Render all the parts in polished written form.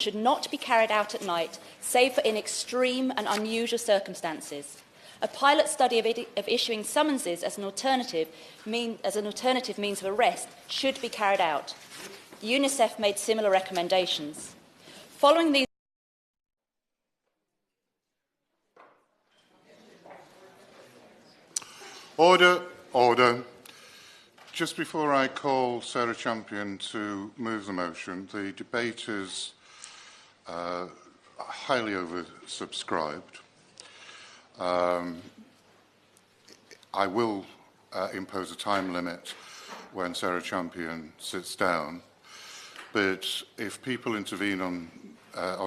should not be carried out at night, save for in extreme and unusual circumstances. A pilot study of issuing summonses as an alternative means of arrest should be carried out. UNICEF made similar recommendations. Following these Order. Just before I call Sarah Champion to move the motion, the debate is highly oversubscribed. I will impose a time limit when Sarah Champion sits down, but if people intervene on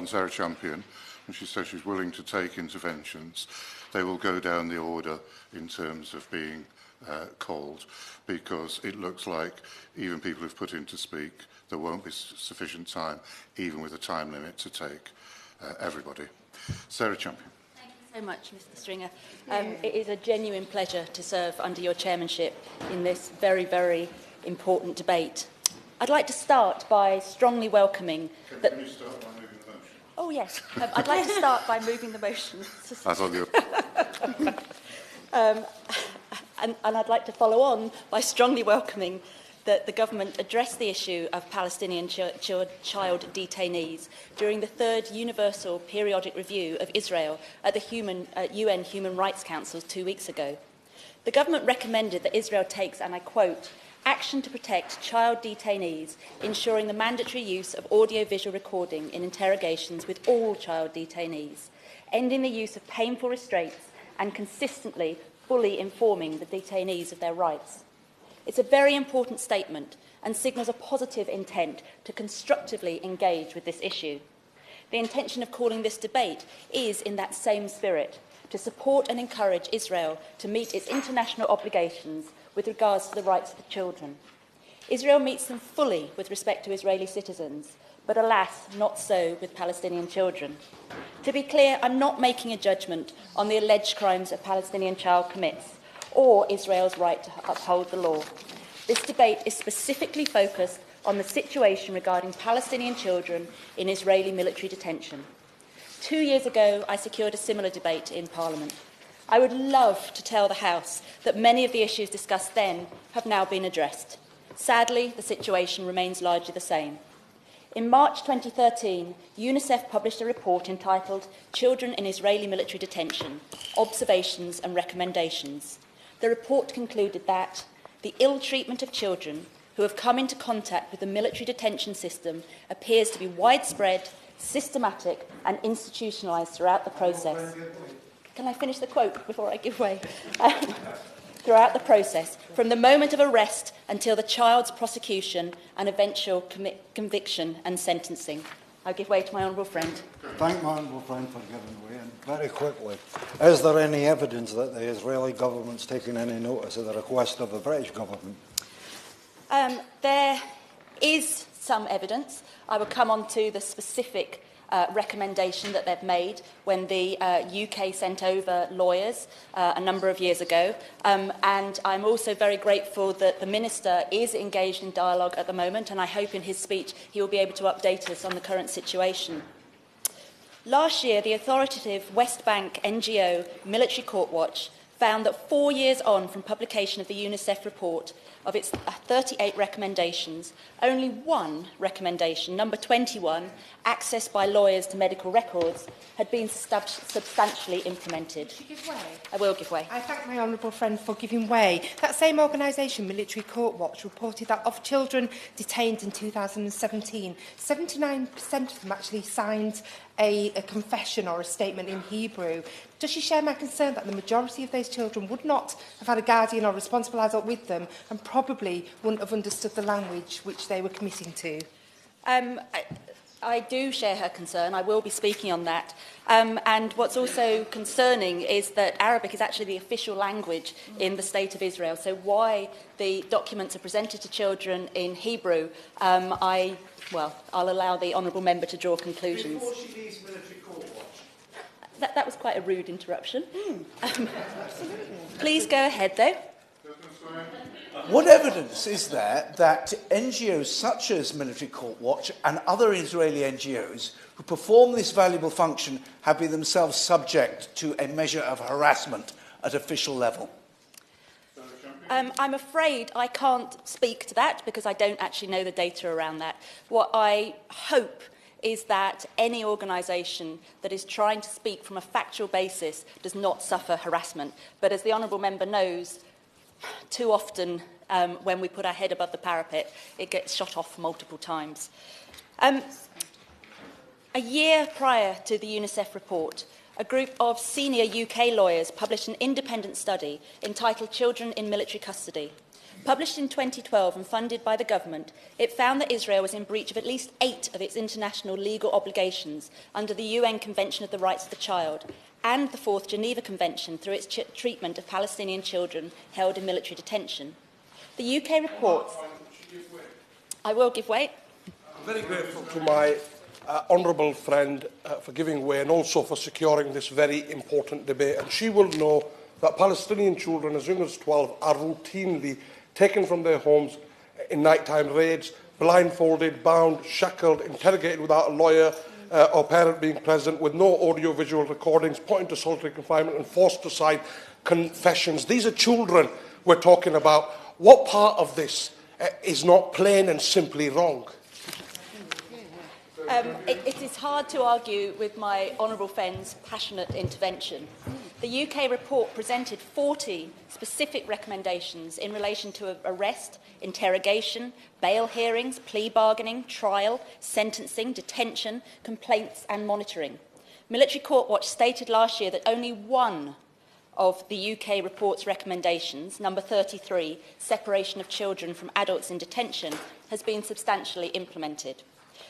Sarah Champion, and she says she's willing to take interventions, they will go down the order in terms of being called, because it looks like even people who've put in to speak, there won't be sufficient time, even with a time limit, to take everybody. Sarah Champion. Thank you so much, Mr. Stringer. It is a genuine pleasure to serve under your chairmanship in this very, very important debate. I'd like to start by strongly welcoming that... Can you start by moving the motion? Oh, yes. I'd like to start by moving the motion. That's all you. And I'd like to follow on by strongly welcoming that the government addressed the issue of Palestinian child detainees during the third Universal Periodic Review of Israel at the UN Human Rights Council 2 weeks ago. The government recommended that Israel takes, and I quote, action to protect child detainees, ensuring the mandatory use of audio-visual recording in interrogations with all child detainees, ending the use of painful restraints and consistently fully informing the detainees of their rights. It's a very important statement and signals a positive intent to constructively engage with this issue. The intention of calling this debate is in that same spirit, to support and encourage Israel to meet its international obligations with regards to the rights of the children. Israel meets them fully with respect to Israeli citizens, but alas, not so with Palestinian children. To be clear, I'm not making a judgment on the alleged crimes a Palestinian child commits or Israel's right to uphold the law. This debate is specifically focused on the situation regarding Palestinian children in Israeli military detention. 2 years ago, I secured a similar debate in Parliament. I would love to tell the House that many of the issues discussed then have now been addressed. Sadly, the situation remains largely the same. In March 2013, UNICEF published a report entitled Children in Israeli Military Detention, Observations and Recommendations. The report concluded that the ill treatment of children who have come into contact with the military detention system appears to be widespread, systematic and institutionalised throughout the process. Can I finish the quote before I give way? Throughout the process, from the moment of arrest until the child's prosecution and eventual conviction and sentencing. I give way to my honourable friend. Thank my honourable friend for giving way. And very quickly, is there any evidence that the Israeli government's taken any notice of the request of the British government? There is some evidence. I will come on to the specific recommendation that they've made when the UK sent over lawyers a number of years ago. And I'm also very grateful that the Minister is engaged in dialogue at the moment, and I hope in his speech he will be able to update us on the current situation. Last year, the authoritative West Bank NGO Military Court Watch found that 4 years on from publication of the UNICEF report of its 38 recommendations, only one recommendation, number 21, access by lawyers to medical records, had been substantially implemented. Should you give way? I will give way. I thank my honourable friend for giving way. That same organisation, Military Court Watch, reported that of children detained in 2017, 79% of them actually signed a confession or a statement in Hebrew. Does she share my concern that the majority of those children would not have had a guardian or responsible adult with them and probably wouldn't have understood the language which they were committing to? I do share her concern. I will be speaking on that. And what's also concerning is that Arabic is actually the official language in the State of Israel. So why the documents are presented to children in Hebrew, I'll allow the honourable member to draw conclusions. Before she leaves Military Court Watch. That was quite a rude interruption. Please go ahead, though. What evidence is there that NGOs such as Military Court Watch and other Israeli NGOs who perform this valuable function have been themselves subject to a measure of harassment at official level? I'm afraid I can't speak to that because I don't actually know the data around that. What I hope is that any organisation that is trying to speak from a factual basis does not suffer harassment. But as the honourable member knows, too often when we put our head above the parapet, it gets shot off multiple times. A year prior to the UNICEF report, a group of senior UK lawyers published an independent study entitled Children in Military Custody. Published in 2012 and funded by the government, it found that Israel was in breach of at least 8 of its international legal obligations under the UN Convention of the Rights of the Child and the 4th Geneva Convention through its treatment of Palestinian children held in military detention. The UK reports... I will give way. I'm very grateful to my honourable friend for giving way and also for securing this very important debate. And she will know that Palestinian children as young as 12 are routinely taken from their homes in nighttime raids, blindfolded, bound, shackled, interrogated without a lawyer or parent being present, with no audio-visual recordings, put into solitary confinement and forced to sign confessions. These are children we're talking about. What part of this is not plain and simply wrong? It is hard to argue with my honourable friend's passionate intervention. The UK report presented 40 specific recommendations in relation to arrest, interrogation, bail hearings, plea bargaining, trial, sentencing, detention, complaints and monitoring. Military Court Watch stated last year that only one of the UK report's recommendations, number 33, separation of children from adults in detention, has been substantially implemented.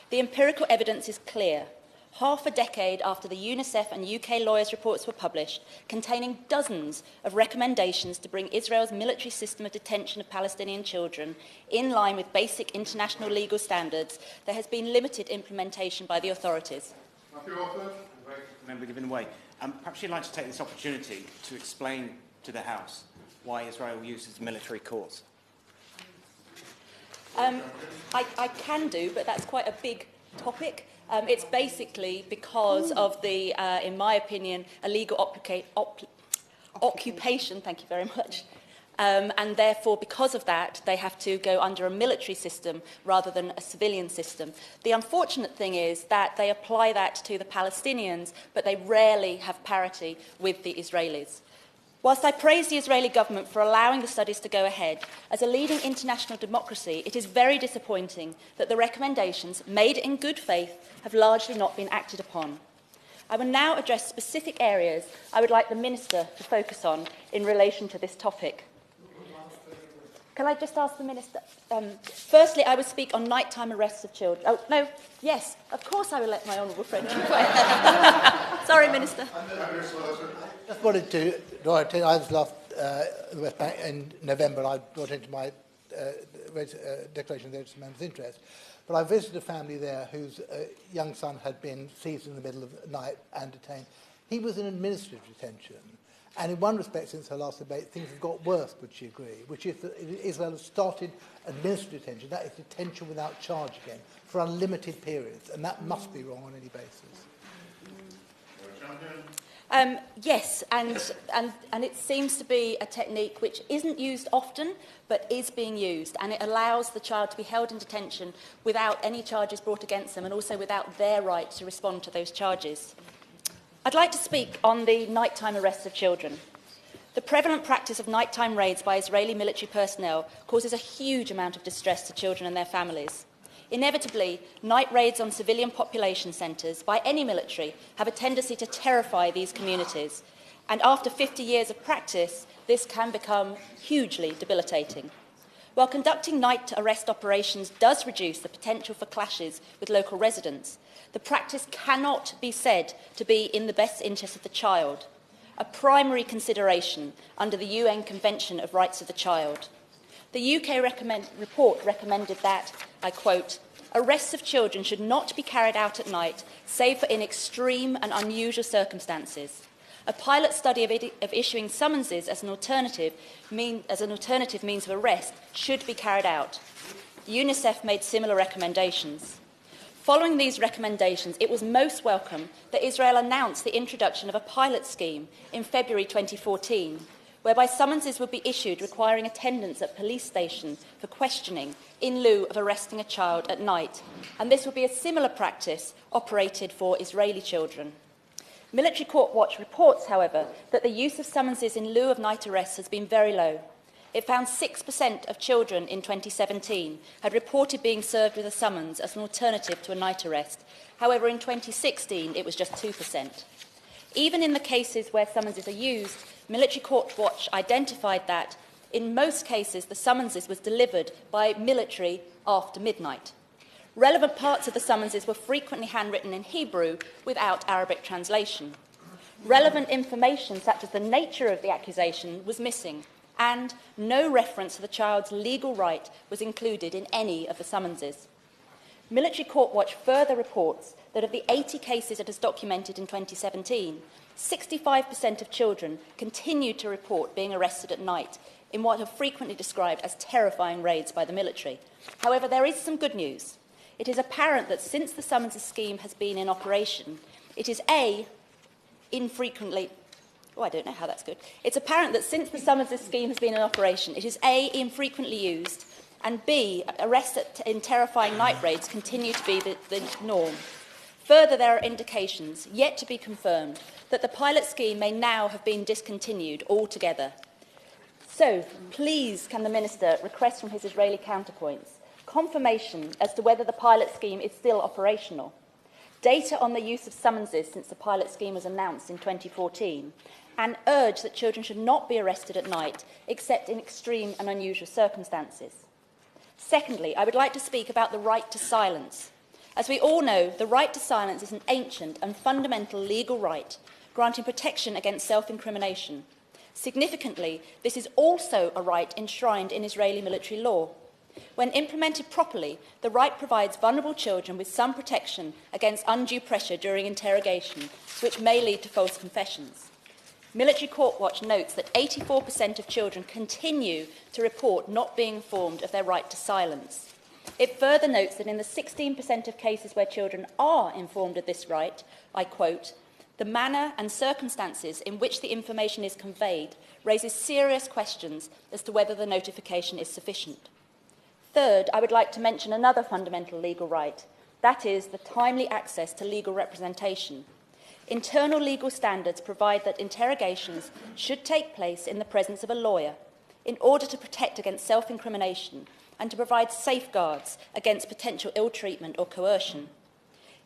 The empirical evidence is clear. Half a decade after the UNICEF and UK lawyers' reports were published, containing dozens of recommendations to bring Israel's military system of detention of Palestinian children in line with basic international legal standards, there has been limited implementation by the authorities. Member given way. Perhaps you'd like to take this opportunity to explain to the House why Israel uses military courts. I can do, but that's quite a big topic. It's basically because of the, in my opinion, illegal occupation, thank you very much, and therefore, because of that, they have to go under a military system rather than a civilian system. The unfortunate thing is that they apply that to the Palestinians, but they rarely have parity with the Israelis. Whilst I praise the Israeli government for allowing the studies to go ahead, as a leading international democracy, it is very disappointing that the recommendations, made in good faith, have largely not been acted upon. I will now address specific areas I would like the Minister to focus on in relation to this topic. Can I just ask the Minister? Firstly, I will speak on nighttime arrests of children. Oh, no, yes, of course I will let my honourable friend keep quiet. Sorry, Minister. I just wanted to draw attention. I was last in the West Bank in November. I brought into my declaration of the member's interest. But I visited a family there whose young son had been seized in the middle of the night and detained. He was in administrative detention. And in one respect, since her last debate, things have got worse, would she agree? Which is that Israel has started administrative detention. That is detention without charge again, for unlimited periods. And that must be wrong on any basis. Yes, and it seems to be a technique which isn't used often, but is being used, and it allows the child to be held in detention without any charges brought against them, and also without their right to respond to those charges. I'd like to speak on the nighttime arrests of children. The prevalent practice of nighttime raids by Israeli military personnel causes a huge amount of distress to children and their families. Inevitably, night raids on civilian population centres by any military have a tendency to terrify these communities, and after 50 years of practice, this can become hugely debilitating. While conducting night arrest operations does reduce the potential for clashes with local residents, the practice cannot be said to be in the best interest of the child, a primary consideration under the UN Convention of Rights of the Child. The UK report recommended that, I quote, arrests of children should not be carried out at night, save for in extreme and unusual circumstances. A pilot study of issuing summonses as an alternative means of arrest should be carried out. UNICEF made similar recommendations. Following these recommendations, it was most welcome that Israel announced the introduction of a pilot scheme in February 2014, whereby summonses would be issued requiring attendance at police stations for questioning in lieu of arresting a child at night. And this would be a similar practice operated for Israeli children. Military Court Watch reports, however, that the use of summonses in lieu of night arrests has been very low. It found 6% of children in 2017 had reported being served with a summons as an alternative to a night arrest. However, in 2016, it was just 2%. Even in the cases where summonses are used, Military Court Watch identified that, in most cases, the summonses was delivered by military after midnight. Relevant parts of the summonses were frequently handwritten in Hebrew without Arabic translation. Relevant information, such as the nature of the accusation, was missing, and no reference to the child's legal right was included in any of the summonses. Military Court Watch further reports that of the 80 cases it has documented in 2017, 65% of children continued to report being arrested at night in what are frequently described as terrifying raids by the military. However, there is some good news. It is apparent that since the summonses scheme has been in operation, it is infrequently... Oh, I don't know how that's good. It's apparent that since the summonses scheme has been in operation, it is A, infrequently used, and B, arrests in terrifying night raids continue to be the norm. Further, there are indications, yet to be confirmed, that the pilot scheme may now have been discontinued altogether. So, please, can the Minister request from his Israeli counterpoints confirmation as to whether the pilot scheme is still operational, data on the use of summonses since the pilot scheme was announced in 2014, and urge that children should not be arrested at night except in extreme and unusual circumstances. Secondly, I would like to speak about the right to silence. As we all know, the right to silence is an ancient and fundamental legal right, granting protection against self-incrimination. Significantly, this is also a right enshrined in Israeli military law. When implemented properly, the right provides vulnerable children with some protection against undue pressure during interrogation, which may lead to false confessions. Military Court Watch notes that 84% of children continue to report not being informed of their right to silence. It further notes that in the 16% of cases where children are informed of this right, I quote, "The manner and circumstances in which the information is conveyed raises serious questions as to whether the notification is sufficient." Third, I would like to mention another fundamental legal right, that is, the timely access to legal representation. Internal legal standards provide that interrogations should take place in the presence of a lawyer in order to protect against self-incrimination and to provide safeguards against potential ill-treatment or coercion.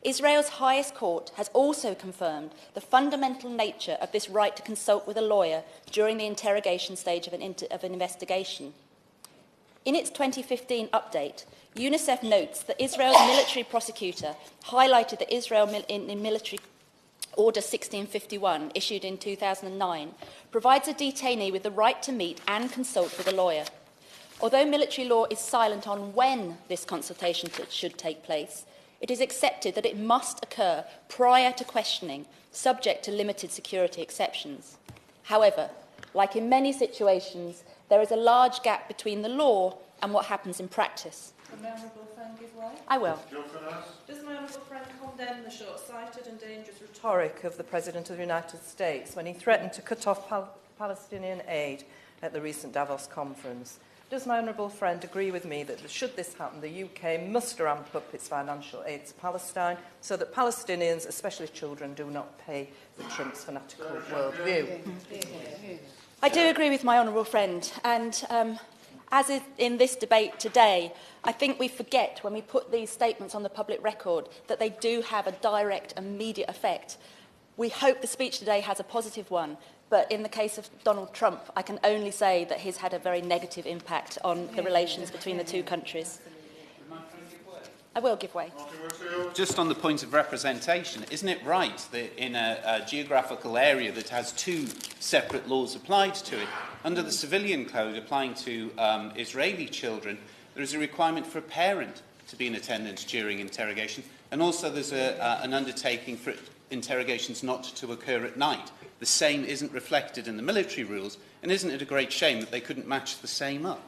Israel's highest court has also confirmed the fundamental nature of this right to consult with a lawyer during the interrogation stage of an investigation. In its 2015 update, UNICEF notes that Israel's military prosecutor highlighted that Israel in military Order 1651, issued in 2009, provides a detainee with the right to meet and consult with a lawyer. Although military law is silent on when this consultation should take place, it is accepted that it must occur prior to questioning, subject to limited security exceptions. However, like in many situations, there is a large gap between the law and what happens in practice. The honourable friend give way? I will. Does my honourable friend condemn the short-sighted and dangerous rhetoric of the President of the United States when he threatened to cut off Palestinian aid at the recent Davos conference? Does my honourable friend agree with me that should this happen, the UK must ramp up its financial aid to Palestine so that Palestinians, especially children, do not pay for Trump's fanatical worldview? I do agree with my honourable friend, and as is in this debate today, I think we forget when we put these statements on the public record that they do have a direct, immediate effect. We hope the speech today has a positive one, but in the case of Donald Trump, I can only say that he's had a very negative impact on the relations between the two countries. I will give way. Just on the point of representation, isn't it right that in a geographical area that has two separate laws applied to it, under the civilian code applying to Israeli children, there is a requirement for a parent to be in attendance during interrogation. And also there's an undertaking for interrogations not to occur at night. The same isn't reflected in the military rules, and isn't it a great shame that they couldn't match the same up?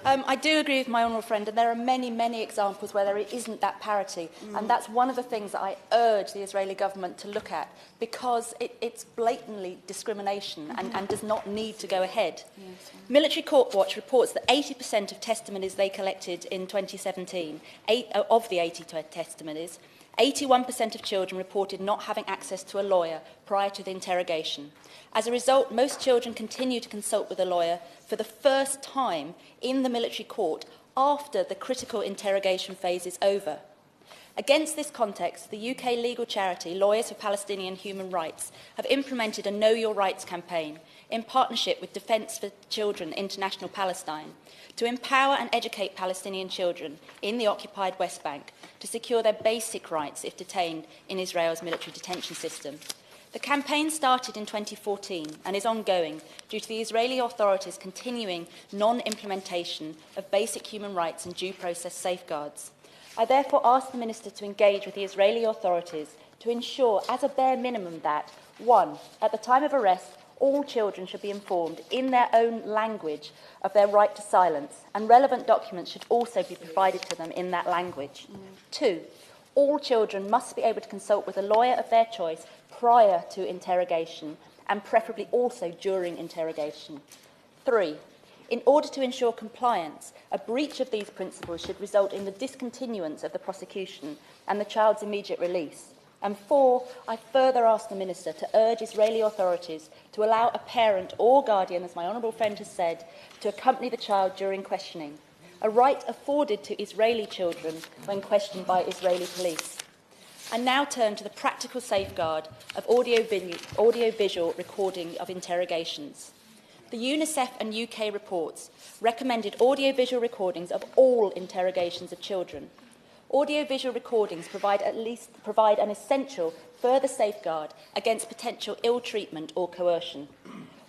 I do agree with my honourable friend, and there are many, many examples where there isn't that parity. And that's one of the things that I urge the Israeli government to look at, because it's blatantly discrimination and does not need to go ahead. Yes. Military Court Watch reports that 80% of testimonies they collected in 2017, of the 80 testimonies, 81% of children reported not having access to a lawyer prior to the interrogation. As a result, most children continue to consult with a lawyer for the first time in the military court after the critical interrogation phase is over. Against this context, the UK legal charity Lawyers for Palestinian Human Rights have implemented a Know Your Rights campaign in partnership with Defence for Children International Palestine to empower and educate Palestinian children in the occupied West Bank to secure their basic rights if detained in Israel's military detention system. The campaign started in 2014 and is ongoing due to the Israeli authorities' continuing non-implementation of basic human rights and due process safeguards. I therefore ask the Minister to engage with the Israeli authorities to ensure, as a bare minimum, that 1. At the time of arrest, all children should be informed in their own language of their right to silence, and relevant documents should also be provided to them in that language. 2. All children must be able to consult with a lawyer of their choice prior to interrogation, and preferably also during interrogation. 3. In order to ensure compliance, a breach of these principles should result in the discontinuance of the prosecution and the child's immediate release. And 4, I further ask the Minister to urge Israeli authorities to allow a parent or guardian, as my honourable friend has said, to accompany the child during questioning, a right afforded to Israeli children when questioned by Israeli police. And now turn to the practical safeguard of audio-visual recording of interrogations. The UNICEF and UK reports recommended audio-visual recordings of all interrogations of children. Audio-visual recordings provide an essential further safeguard against potential ill-treatment or coercion.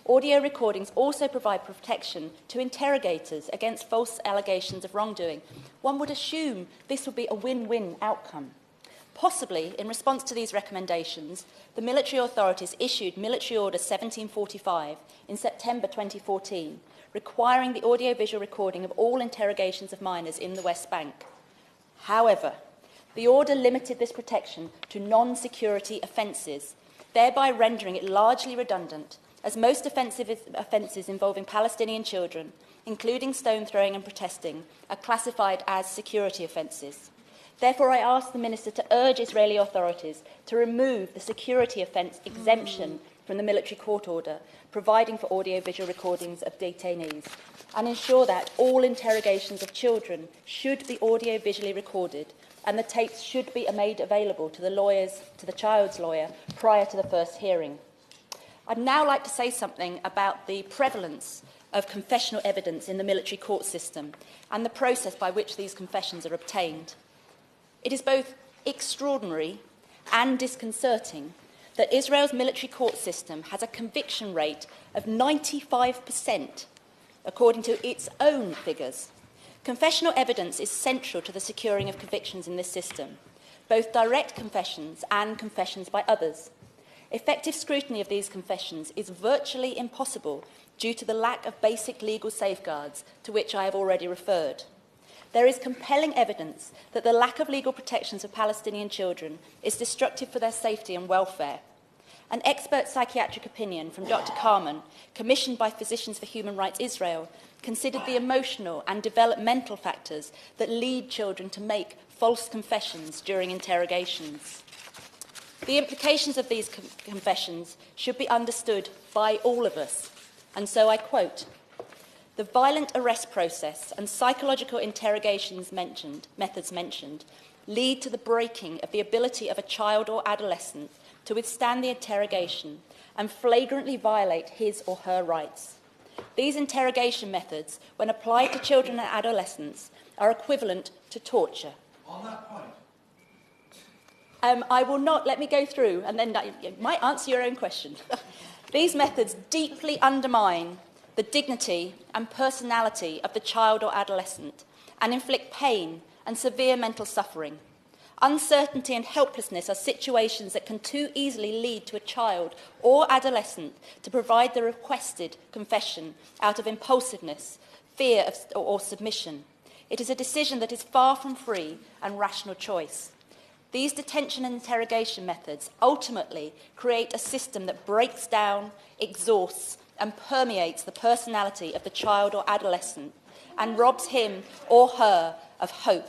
Audio recordings also provide protection to interrogators against false allegations of wrongdoing. One would assume this would be a win-win outcome. Possibly, in response to these recommendations, the military authorities issued Military Order 1745 in September 2014, requiring the audio-visual recording of all interrogations of minors in the West Bank. However, the order limited this protection to non-security offences, thereby rendering it largely redundant, as most offences involving Palestinian children, including stone throwing and protesting, are classified as security offences. Therefore, I ask the Minister to urge Israeli authorities to remove the security offence exemption from the military court order, providing for audio-visual recordings of detainees, and ensure that all interrogations of children should be audio-visually recorded, and the tapes should be made available to the child's lawyer prior to the first hearing. I'd now like to say something about the prevalence of confessional evidence in the military court system and the process by which these confessions are obtained. It is both extraordinary and disconcerting that Israel's military court system has a conviction rate of 95%, according to its own figures. Confessional evidence is central to the securing of convictions in this system, both direct confessions and confessions by others. Effective scrutiny of these confessions is virtually impossible due to the lack of basic legal safeguards to which I have already referred. There is compelling evidence that the lack of legal protections of Palestinian children is destructive for their safety and welfare. An expert psychiatric opinion from Dr. Carman, commissioned by Physicians for Human Rights Israel, considered the emotional and developmental factors that lead children to make false confessions during interrogations. The implications of these confessions should be understood by all of us, and so I quote, "The violent arrest process and psychological interrogations methods mentioned lead to the breaking of the ability of a child or adolescent to withstand the interrogation and flagrantly violate his or her rights. These interrogation methods, when applied to children and adolescents, are equivalent to torture." On that point. I will not, let me go through, and then you might answer your own question. These methods deeply undermine the dignity and personality of the child or adolescent and inflict pain and severe mental suffering. Uncertainty and helplessness are situations that can too easily lead to a child or adolescent to provide the requested confession out of impulsiveness, fear or submission. It is a decision that is far from free and rational choice. These detention and interrogation methods ultimately create a system that breaks down, exhausts, and permeates the personality of the child or adolescent and robs him or her of hope.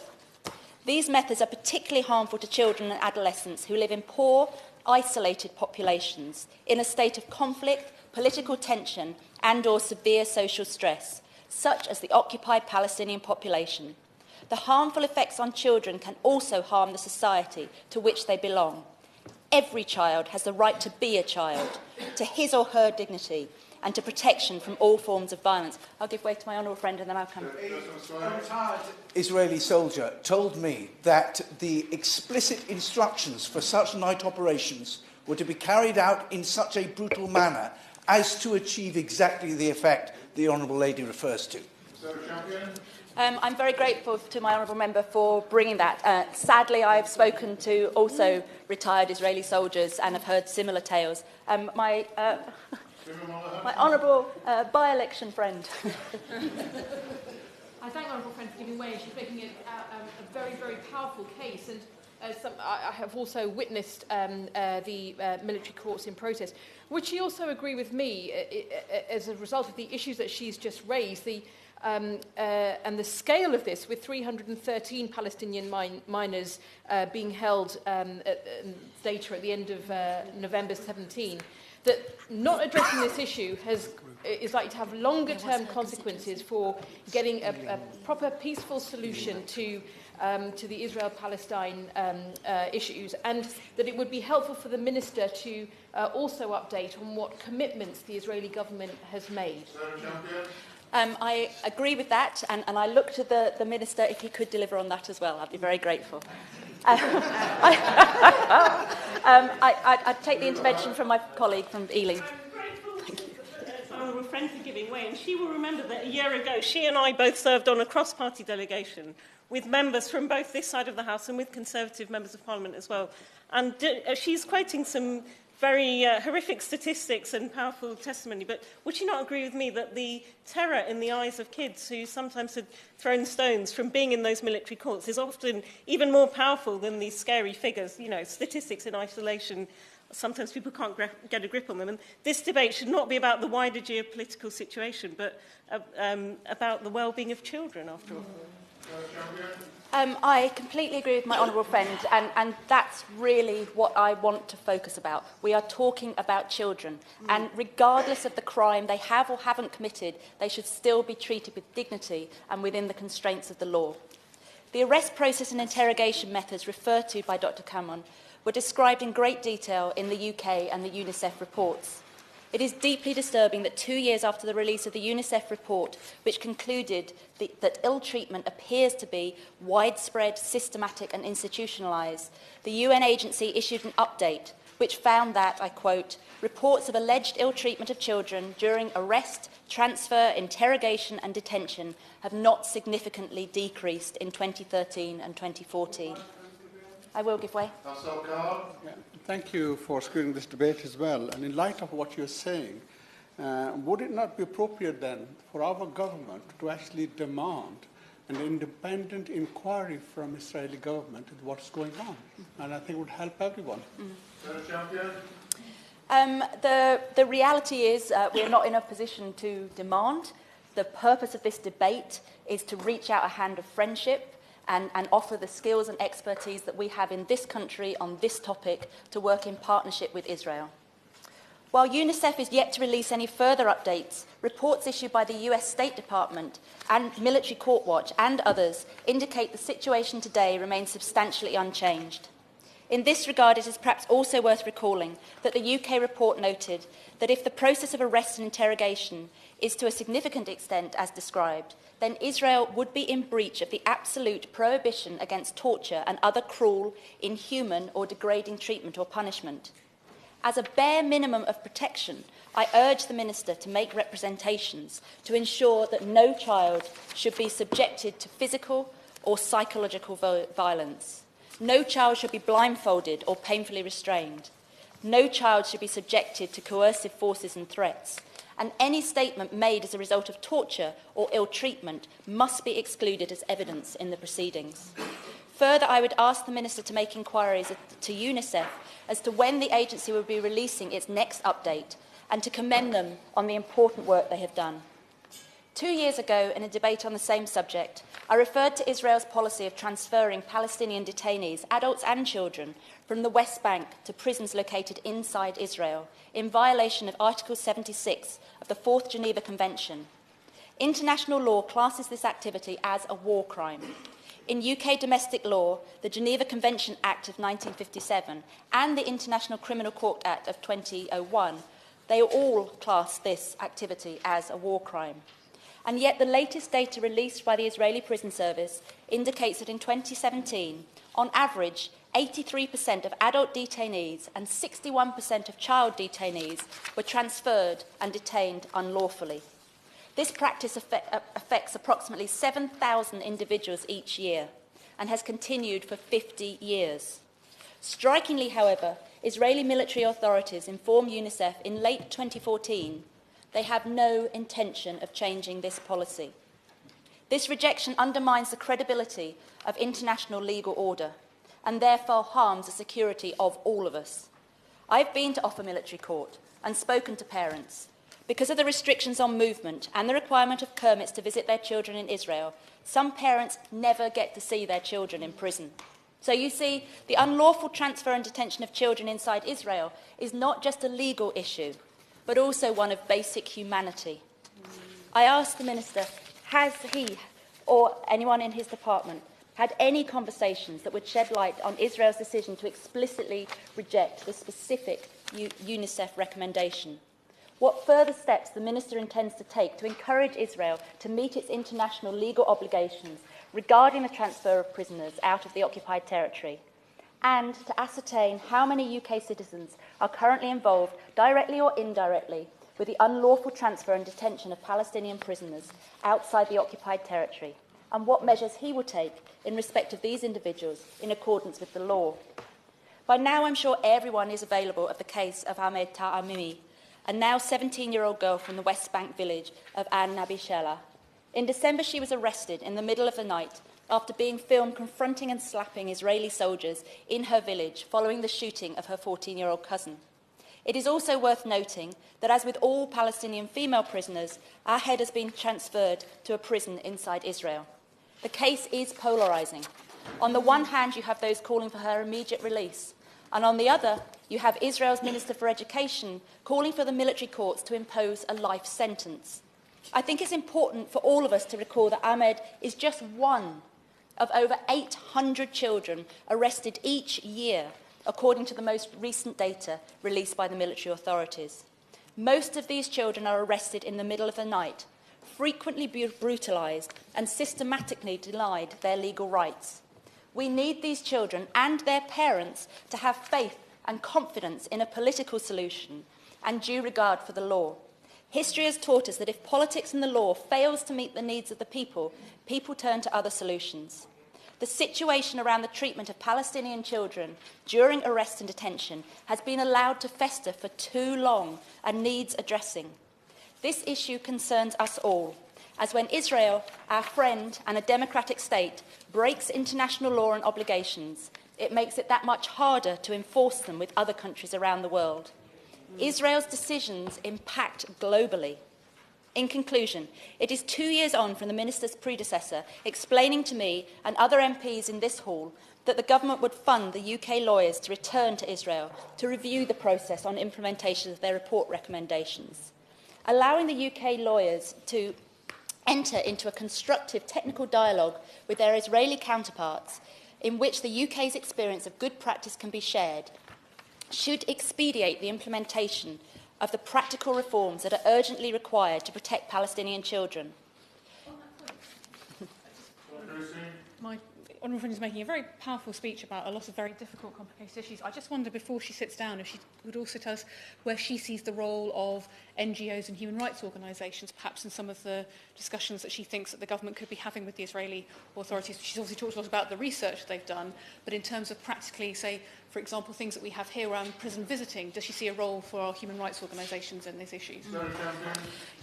These methods are particularly harmful to children and adolescents who live in poor, isolated populations in a state of conflict, political tension, and/or severe social stress, such as the occupied Palestinian population. The harmful effects on children can also harm the society to which they belong. Every child has the right to be a child, to his or her dignity, and to protection from all forms of violence. I'll give way to my honourable friend and then I'll come. A retired Israeli soldier told me that the explicit instructions for such night operations were to be carried out in such a brutal manner as to achieve exactly the effect the Honourable Lady refers to. I'm very grateful to my honourable member for bringing that. Sadly, I've spoken to also retired Israeli soldiers and have heard similar tales. My honourable by-election friend. I thank my honourable friend for giving way. She's making a very, very powerful case. And I have also witnessed the military courts in protest. Would she also agree with me, as a result of the issues that she's just raised, and the scale of this, with 313 Palestinian minors being held data at the end of November 17, that not addressing this issue is likely to have longer-term consequences for getting a proper peaceful solution to the Israel-Palestine issues, and that it would be helpful for the Minister to also update on what commitments the Israeli government has made. I agree with that, and I look to the Minister if he could deliver on that as well. I'd be very grateful. I'd take the intervention from my colleague from Ealing. Honourable friend for giving way, and she will remember that a year ago she and I both served on a cross-party delegation with members from both this side of the House and with Conservative members of Parliament as well. And she's quoting some very horrific statistics and powerful testimony, but would she not agree with me that the terror in the eyes of kids who sometimes had thrown stones from being in those military courts is often even more powerful than these scary figures, you know, statistics in isolation? Sometimes people can't get a grip on them. And this debate should not be about the wider geopolitical situation, but about the well-being of children, after all. I completely agree with my honourable friend, and that's really what I want to focus about. We are talking about children, and regardless of the crime they have or haven't committed, they should still be treated with dignity and within the constraints of the law. The arrest process and interrogation methods referred to by Dr. Cameron were described in great detail in the UK and the UNICEF reports. It is deeply disturbing that 2 years after the release of the UNICEF report, which concluded that ill treatment appears to be widespread, systematic and institutionalised, the UN agency issued an update which found that, I quote, reports of alleged ill treatment of children during arrest, transfer, interrogation and detention have not significantly decreased in 2013 and 2014. I will give way. Thank you for screening this debate as well. And in light of what you're saying, would it not be appropriate then for our government to actually demand an independent inquiry from Israeli government into what's going on? And I think it would help everyone. The reality is we're not in a position to demand. The purpose of this debate is to reach out a hand of friendship and offer the skills and expertise that we have in this country on this topic to work in partnership with Israel. While UNICEF is yet to release any further updates, reports issued by the US State Department and Military Court Watch and others indicate the situation today remains substantially unchanged. In this regard, it is perhaps also worth recalling that the UK report noted that if the process of arrest and interrogation is to a significant extent as described, then Israel would be in breach of the absolute prohibition against torture and other cruel, inhuman or degrading treatment or punishment. As a bare minimum of protection, I urge the Minister to make representations to ensure that no child should be subjected to physical or psychological violence. No child should be blindfolded or painfully restrained. No child should be subjected to coercive forces and threats. And any statement made as a result of torture or ill treatment must be excluded as evidence in the proceedings. Further, I would ask the Minister to make inquiries to UNICEF as to when the agency will be releasing its next update and to commend them on the important work they have done. 2 years ago, in a debate on the same subject, I referred to Israel's policy of transferring Palestinian detainees, adults and children, from the West Bank to prisons located inside Israel, in violation of Article 76 of the Fourth Geneva Convention. International law classes this activity as a war crime. In UK domestic law, the Geneva Convention Act of 1957 and the International Criminal Court Act of 2001, they all class this activity as a war crime. And yet the latest data released by the Israeli Prison Service indicates that in 2017, on average, 83% of adult detainees and 61% of child detainees were transferred and detained unlawfully. This practice affects approximately 7,000 individuals each year and has continued for 50 years. Strikingly, however, Israeli military authorities informed UNICEF in late 2014 they have no intention of changing this policy. This rejection undermines the credibility of international legal order and therefore harms the security of all of us. I've been to Offa Military Court and spoken to parents. Because of the restrictions on movement and the requirement of permits to visit their children in Israel, some parents never get to see their children in prison. So you see, the unlawful transfer and detention of children inside Israel is not just a legal issue, but also one of basic humanity. I ask the Minister, has he or anyone in his department had any conversations that would shed light on Israel's decision to explicitly reject the specific UNICEF recommendation? What further steps the Minister intends to take to encourage Israel to meet its international legal obligations regarding the transfer of prisoners out of the occupied territory, and to ascertain how many UK citizens are currently involved, directly or indirectly, with the unlawful transfer and detention of Palestinian prisoners outside the occupied territory, and what measures he will take in respect of these individuals in accordance with the law. By now, I'm sure everyone is available of the case of Ahmed Ta'amimi, a now 17-year-old girl from the West Bank village of An Nabi Shela. In December, she was arrested in the middle of the night after being filmed confronting and slapping Israeli soldiers in her village following the shooting of her 14-year-old cousin. It is also worth noting that, as with all Palestinian female prisoners, Ahed has been transferred to a prison inside Israel. The case is polarising. On the one hand, you have those calling for her immediate release, and on the other, you have Israel's Minister for Education calling for the military courts to impose a life sentence. I think it's important for all of us to recall that Ahmed is just one of over 800 children arrested each year, according to the most recent data released by the military authorities. Most of these children are arrested in the middle of the night, frequently brutalised and systematically denied their legal rights. We need these children and their parents to have faith and confidence in a political solution and due regard for the law. History has taught us that if politics and the law fails to meet the needs of the people, people turn to other solutions. The situation around the treatment of Palestinian children during arrest and detention has been allowed to fester for too long and needs addressing. This issue concerns us all, as when Israel, our friend and a democratic state, breaks international law and obligations, it makes it that much harder to enforce them with other countries around the world. Israel's decisions impact globally. In conclusion, it is 2 years on from the Minister's predecessor explaining to me and other MPs in this hall that the government would fund the UK lawyers to return to Israel to review the process on implementation of their report recommendations. Allowing the UK lawyers to enter into a constructive technical dialogue with their Israeli counterparts in which the UK's experience of good practice can be shared should expedite the implementation of the practical reforms that are urgently required to protect Palestinian children. Honourable Friend is making a very powerful speech about a lot of very difficult, complicated issues. I just wonder, before she sits down, if she would also tell us where she sees the role of NGOs and human rights organisations, perhaps in some of the discussions that she thinks that the government could be having with the Israeli authorities. She's obviously talked a lot about the research they've done, but in terms of practically, say, for example, things that we have here around prison visiting, does she see a role for our human rights organisations in these issues?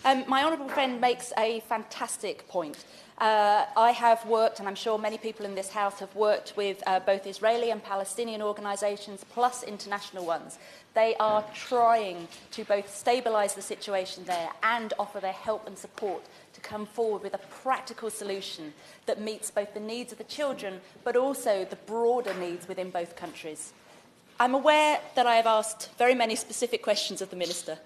My honourable friend makes a fantastic point. I have worked, and I'm sure many people in this House have worked with both Israeli and Palestinian organisations, plus international ones. They are trying to both stabilise the situation there and offer their help and support to come forward with a practical solution that meets both the needs of the children, but also the broader needs within both countries. I'm aware that I have asked very many specific questions of the Minister.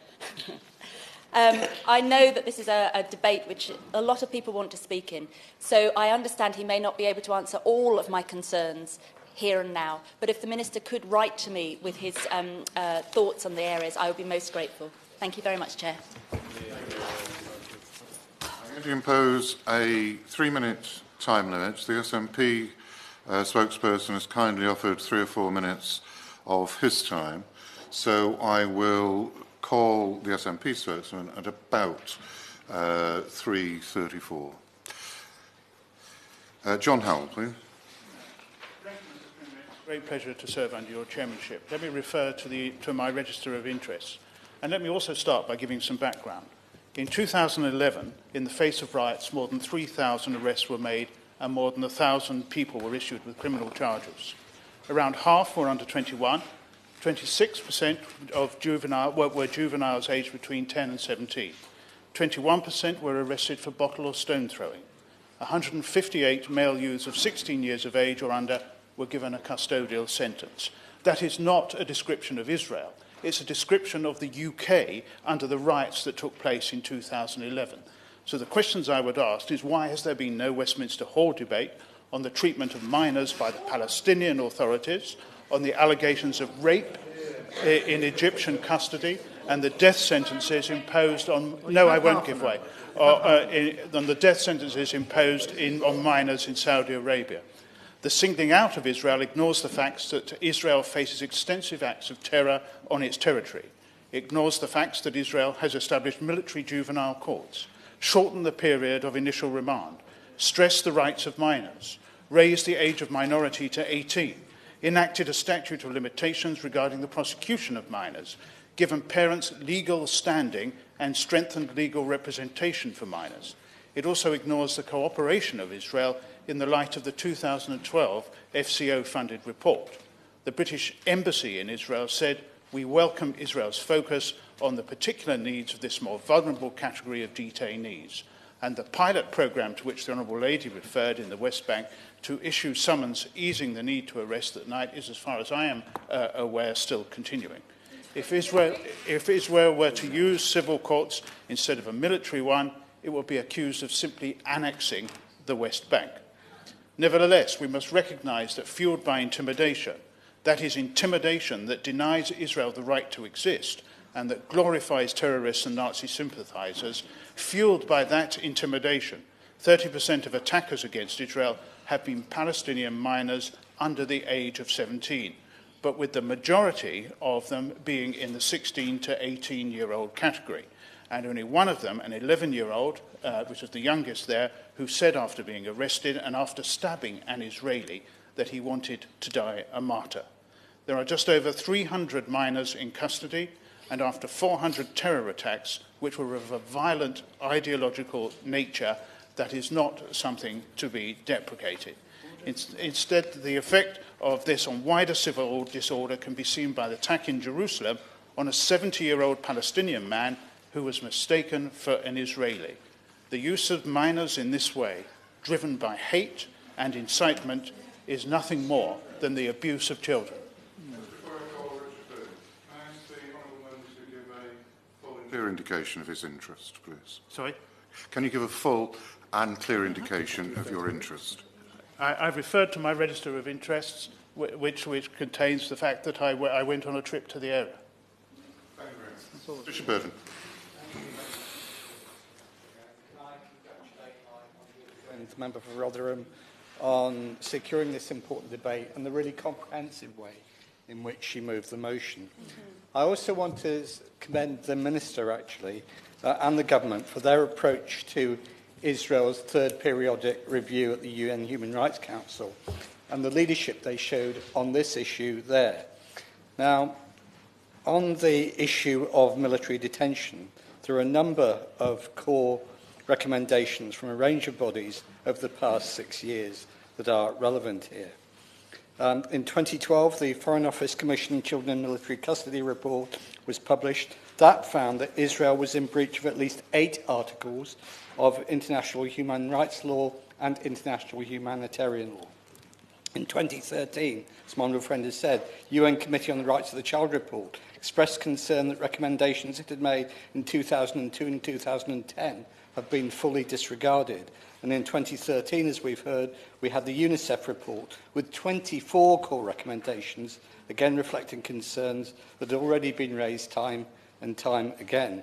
I know that this is a debate which a lot of people want to speak in, so I understand he may not be able to answer all of my concerns here and now, but if the Minister could write to me with his thoughts on the areas, I would be most grateful. Thank you very much, Chair. I'm going to impose a 3-minute time limit. The SNP spokesperson has kindly offered 3 or 4 minutes of his time, so I will call the SNP spokesman at about 3:34. John Howell, please. Great pleasure to serve under your chairmanship. Let me refer to my register of interests. And let me also start by giving some background. In 2011, in the face of riots, more than 3,000 arrests were made and more than 1,000 people were issued with criminal charges. Around half were under 21. 26% of were juveniles aged between 10 and 17. 21% were arrested for bottle or stone throwing. 158 male youths of 16 years of age or under were given a custodial sentence. That is not a description of Israel. It's a description of the UK under the riots that took place in 2011. So the questions I would ask is, why has there been no Westminster Hall debate on the treatment of minors by the Palestinian authorities, on the allegations of rape in Egyptian custody, and the death sentences imposed on... No, I won't give way. On the death sentences imposed on minors in Saudi Arabia. The singling out of Israel ignores the facts that Israel faces extensive acts of terror on its territory. It ignores the facts that Israel has established military juvenile courts, shortened the period of initial remand, stressed the rights of minors, raised the age of minority to 18, enacted a statute of limitations regarding the prosecution of minors, given parents legal standing and strengthened legal representation for minors. It also ignores the cooperation of Israel in the light of the 2012 FCO-funded report. The British Embassy in Israel said, "We welcome Israel's focus on the particular needs of this more vulnerable category of detainees." And the pilot programme to which the Honourable Lady referred in the West Bank to issue summons easing the need to arrest at night is, as far as I am aware, still continuing. If Israel were to use civil courts instead of a military one, it would be accused of simply annexing the West Bank. Nevertheless, we must recognise that fuelled by intimidation, that is intimidation that denies Israel the right to exist and that glorifies terrorists and Nazi sympathisers, fuelled by that intimidation, 30% of attackers against Israel have been Palestinian minors under the age of 17, but with the majority of them being in the 16 to 18-year-old category. And only one of them, an 11-year-old, which was the youngest there, who said after being arrested and after stabbing an Israeli that he wanted to die a martyr. There are just over 300 minors in custody, and after 400 terror attacks, which were of a violent ideological nature, that is not something to be deprecated. Instead, the effect of this on wider civil disorder can be seen by the attack in Jerusalem on a 70-year-old Palestinian man who was mistaken for an Israeli. The use of minors in this way, driven by hate and incitement, is nothing more than the abuse of children. Clear indication of his interest, please. Sorry? Can you give a full and clear indication of your interest? I've referred to my register of interests, which contains the fact that I went on a trip to the area. Thank you very much. Bishop Burton. Member for Rotherham, on securing this important debate and the really comprehensive way in which she moved the motion. I also want to commend the Minister, actually, and the Government for their approach to Israel's third periodic review at the UN Human Rights Council and the leadership they showed on this issue there. Now, on the issue of military detention, there are a number of core recommendations from a range of bodies over the past 6 years that are relevant here. In 2012, the Foreign Office Commission Children in Military Custody report was published. That found that Israel was in breach of at least 8 articles of international human rights law and international humanitarian law. In 2013, as my honourable friend has said, UN Committee on the Rights of the Child report expressed concern that recommendations it had made in 2002 and 2010 have been fully disregarded. And in 2013, as we've heard, we had the UNICEF report with 24 core recommendations, again reflecting concerns that had already been raised time and time again.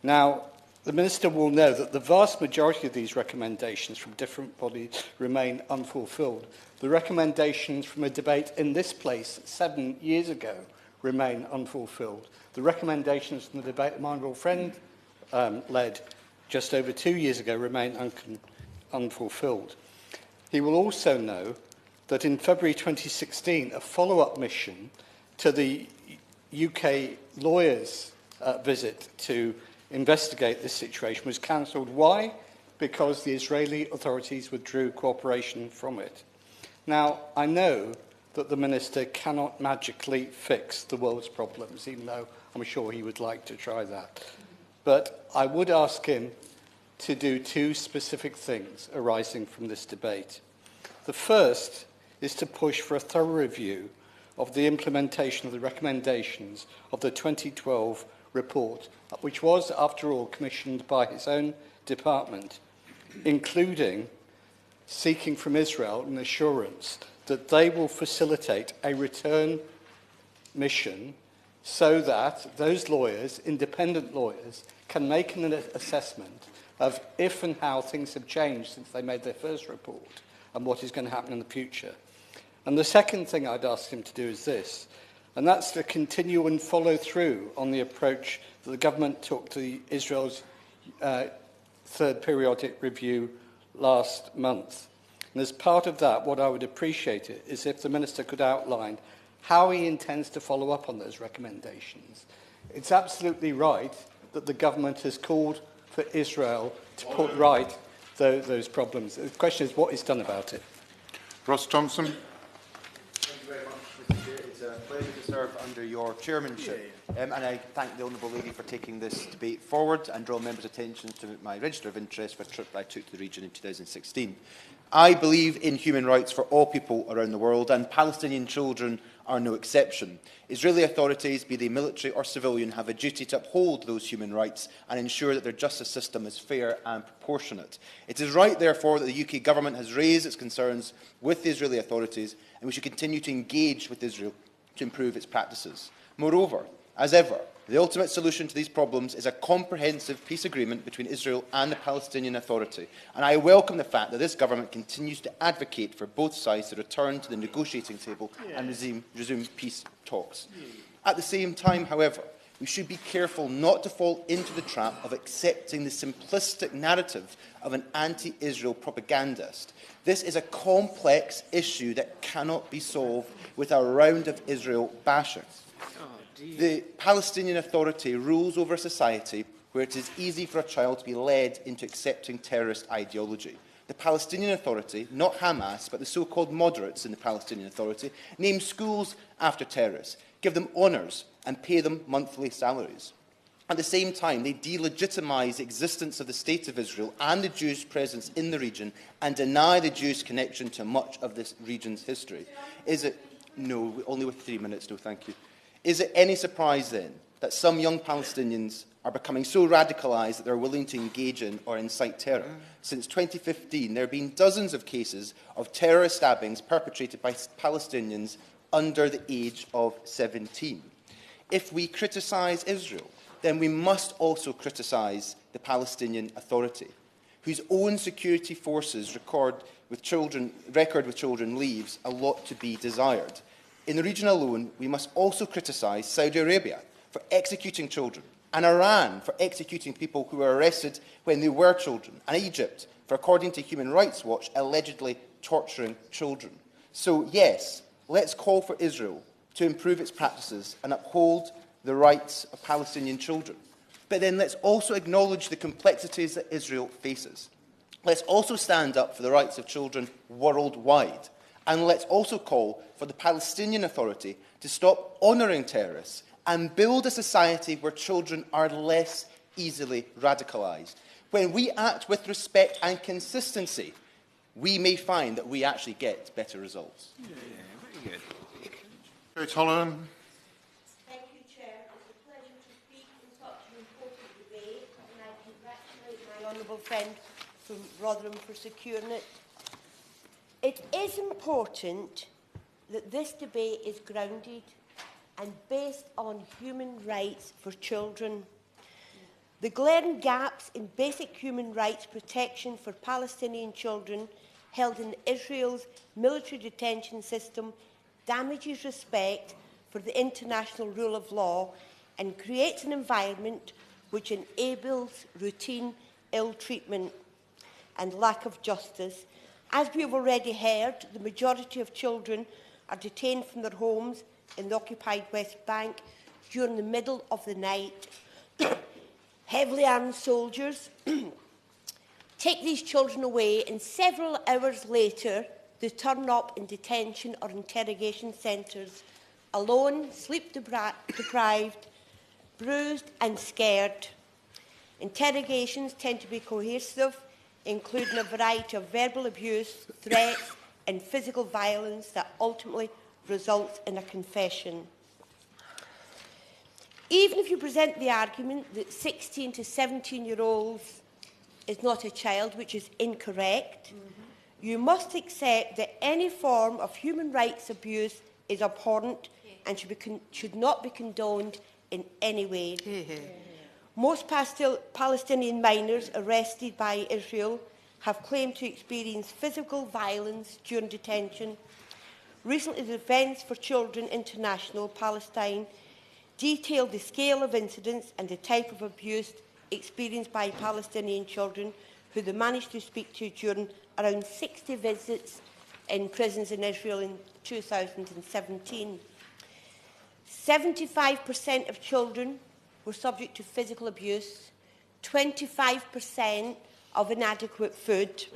Now, the Minister will know that the vast majority of these recommendations from different bodies remain unfulfilled. The recommendations from a debate in this place 7 years ago remain unfulfilled. The recommendations from the debate that my honourable friend led just over 2 years ago remain unfulfilled. He will also know that in February 2016, a follow-up mission to the UK lawyers' visit to investigate this situation was cancelled. Why? Because the Israeli authorities withdrew cooperation from it. Now, I know that the Minister cannot magically fix the world's problems, even though I'm sure he would like to try that. But I would ask him to do 2 specific things arising from this debate. The first is to push for a thorough review of the implementation of the recommendations of the 2012 report, which was, after all, commissioned by his own department, including seeking from Israel an assurance that they will facilitate a return mission so that those lawyers, independent lawyers, can make an assessment of if and how things have changed since they made their first report and what is going to happen in the future. And the second thing I'd ask him to do is this, and that's to continue and follow through on the approach that the government took to Israel's third periodic review last month. And as part of that, what I would appreciate is if the Minister could outline how he intends to follow up on those recommendations. It's absolutely right that the government has called for Israel to put right those problems. The question is what is done about it. Ross Thompson. Thank you very much, Mr. Chair. It's a pleasure to serve under your chairmanship. And I thank the Honourable Lady for taking this debate forward and draw members' attention to my register of interest for a trip I took to the region in 2016. I believe in human rights for all people around the world, and Palestinian children are no exception. Israeli authorities, be they military or civilian, have a duty to uphold those human rights and ensure that their justice system is fair and proportionate. It is right, therefore, that the UK government has raised its concerns with the Israeli authorities, and we should continue to engage with Israel to improve its practices. Moreover, as ever, the ultimate solution to these problems is a comprehensive peace agreement between Israel and the Palestinian Authority, and I welcome the fact that this government continues to advocate for both sides to return to the negotiating table and resume peace talks. At the same time, however, we should be careful not to fall into the trap of accepting the simplistic narrative of an anti-Israel propagandist. This is a complex issue that cannot be solved with a round of Israel bashing. The Palestinian Authority rules over a society where it is easy for a child to be led into accepting terrorist ideology. The Palestinian Authority, not Hamas, but the so-called moderates in the Palestinian Authority, name schools after terrorists, give them honours and pay them monthly salaries. At the same time, they delegitimise the existence of the State of Israel and the Jewish presence in the region and deny the Jewish connection to much of this region's history. Is it... No, only with 3 minutes, no thank you. Is it any surprise, then, that some young Palestinians are becoming so radicalised that they're willing to engage in or incite terror? Since 2015, there have been dozens of cases of terrorist stabbings perpetrated by Palestinians under the age of 17. If we criticise Israel, then we must also criticise the Palestinian Authority. whose own security forces record with children leaves a lot to be desired. In the region alone, we must also criticise Saudi Arabia for executing children, and Iran for executing people who were arrested when they were children, and Egypt for, according to Human Rights Watch, allegedly torturing children. So, yes, let's call for Israel to improve its practices and uphold the rights of Palestinian children. But then let's also acknowledge the complexities that Israel faces. Let's also stand up for the rights of children worldwide. And let's also call for the Palestinian Authority to stop honouring terrorists and build a society where children are less easily radicalised. When we act with respect and consistency, we may find that we actually get better results. Very good. Holland. Thank you, Chair. It's a pleasure to speak in such an important debate, and I congratulate my honourable friend from Rotherham for securing it. It is important that this debate is grounded and based on human rights for children. The glaring gaps in basic human rights protection for Palestinian children held in Israel's military detention system damages respect for the international rule of law and creates an environment which enables routine ill treatment and lack of justice. As we have already heard, the majority of children are detained from their homes in the occupied West Bank during the middle of the night. Heavily armed soldiers take these children away, and several hours later they turn up in detention or interrogation centres, alone, sleep-deprived, bruised and scared. Interrogations tend to be coercive, including a variety of verbal abuse, threats and physical violence that ultimately results in a confession. Even if you present the argument that 16 to 17-year-olds is not a child, which is incorrect, you must accept that any form of human rights abuse is abhorrent and should not be condoned in any way. Most Palestinian minors arrested by Israel have claimed to experience physical violence during detention. Recently, the Defence for Children International, Palestine, detailed the scale of incidents and the type of abuse experienced by Palestinian children who they managed to speak to during around 60 visits in prisons in Israel in 2017. 75% of children were subject to physical abuse, 25% of inadequate food,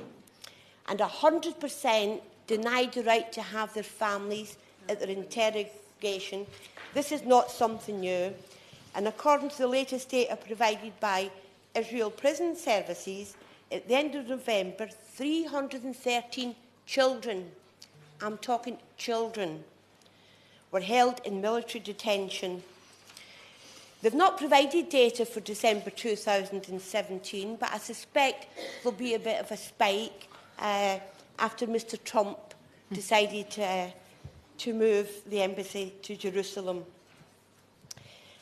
and 100% denied the right to have their families at their interrogation. This is not something new, and according to the latest data provided by Israel Prison Services, at the end of November, 313 children, I'm talking children, were held in military detention. They've not provided data for December 2017, but I suspect there'll be a bit of a spike after Mr Trump decided to move the embassy to Jerusalem.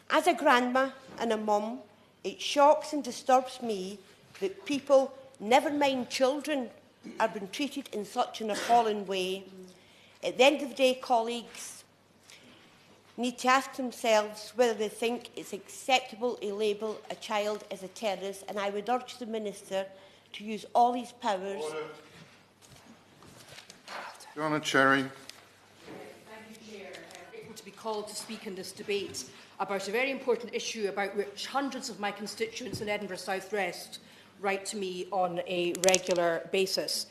As a grandma and a mum, it shocks and disturbs me that people, never mind children, are being treated in such an appalling way. At the end of the day, colleagues need to ask themselves whether they think it's acceptable to label a child as a terrorist, and I would urge the Minister to use all his powers. Your Honour, Cherry. Thank you, Chair. Able to be called to speak in this debate about a very important issue about which hundreds of my constituents in Edinburgh South West write to me on a regular basis.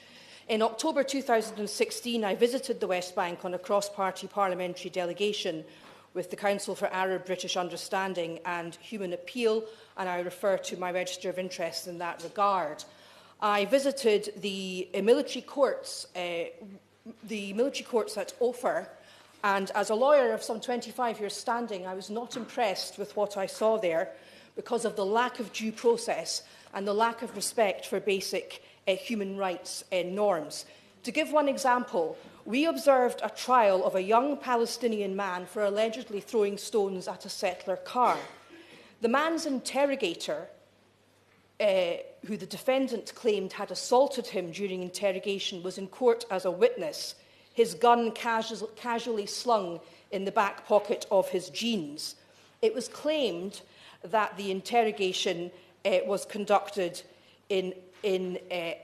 In October 2016, I visited the West Bank on a cross-party parliamentary delegation with the Council for Arab-British Understanding and Human Appeal, and I refer to my register of interest in that regard. I visited the military courts at Ophir, and as a lawyer of some 25 years standing, I was not impressed with what I saw there because of the lack of due process and the lack of respect for basic human rights norms. To give one example, we observed a trial of a young Palestinian man for allegedly throwing stones at a settler car. The man's interrogator who the defendant claimed had assaulted him during interrogation, was in court as a witness, his gun casually slung in the back pocket of his jeans. It was claimed that the interrogation was conducted in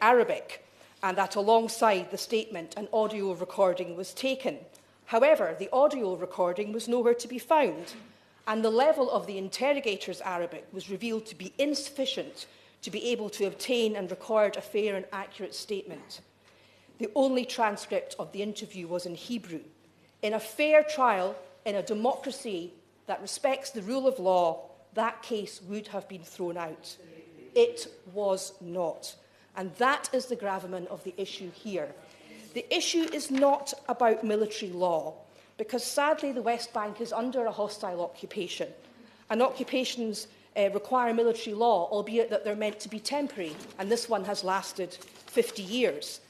Arabic, and that alongside the statement an audio recording was taken. However, the audio recording was nowhere to be found, and the level of the interrogator's Arabic was revealed to be insufficient to be able to obtain and record a fair and accurate statement. The only transcript of the interview was in Hebrew. In a fair trial, in a democracy that respects the rule of law, that case would have been thrown out. It was not. And that is the gravamen of the issue here. The issue is not about military law, because sadly the West Bank is under a hostile occupation, and occupations require military law, albeit that they're meant to be temporary, and this one has lasted 50 years.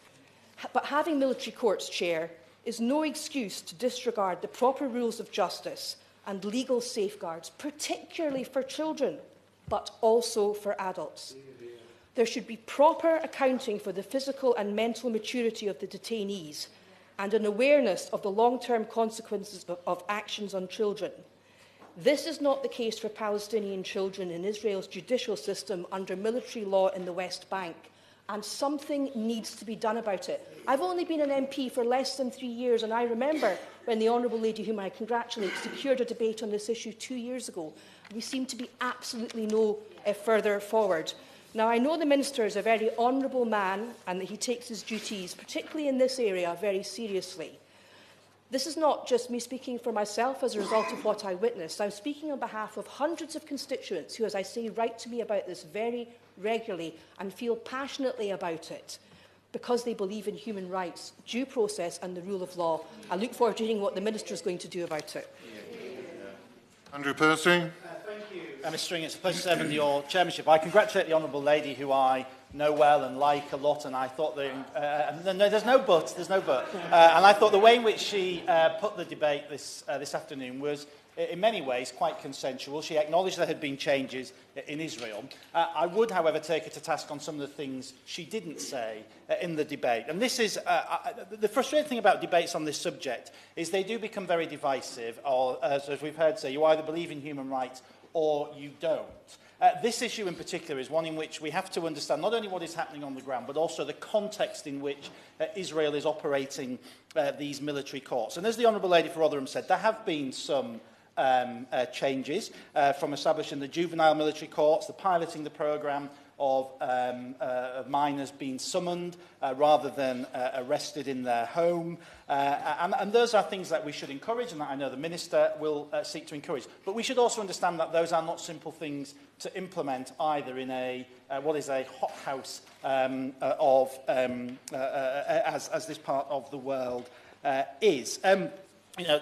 But having military courts, Chair, is no excuse to disregard the proper rules of justice and legal safeguards, particularly for children, but also for adults. There should be proper accounting for the physical and mental maturity of the detainees and an awareness of the long-term consequences of actions on children. This is not the case for Palestinian children in Israel's judicial system under military law in the West Bank, and something needs to be done about it. I've only been an MP for less than 3 years, and I remember when the Honourable Lady, whom I congratulate, secured a debate on this issue 2 years ago. We seem to be absolutely no further forward. Now, I know the Minister is a very honourable man and that he takes his duties, particularly in this area, very seriously. This is not just me speaking for myself as a result of what I witnessed. I'm speaking on behalf of hundreds of constituents who, as I say, write to me about this very regularly and feel passionately about it because they believe in human rights, due process and the rule of law. I look forward to hearing what the Minister is going to do about it. Andrew Percy. Thank you, Mr. String. It's a pleasure to serve under your chairmanship. I congratulate the Honourable Lady, who I know well and like a lot, and I thought that no, there's no but, and I thought the way in which she put the debate this afternoon was in many ways quite consensual. She acknowledged there had been changes in Israel. I would, however, take her to task on some of the things she didn't say in the debate. And this is the frustrating thing about debates on this subject is they do become very divisive, or as we've heard say, you either believe in human rights or you don't. This issue in particular is one in which we have to understand not only what is happening on the ground, but also the context in which Israel is operating these military courts. And as the Honourable Lady for Rotherham said, there have been some changes from establishing the juvenile military courts, the piloting the programme of minors being summoned rather than arrested in their home. And those are things that we should encourage and that I know the Minister will seek to encourage. But we should also understand that those are not simple things to implement either in a what is a hothouse as this part of the world is. You know,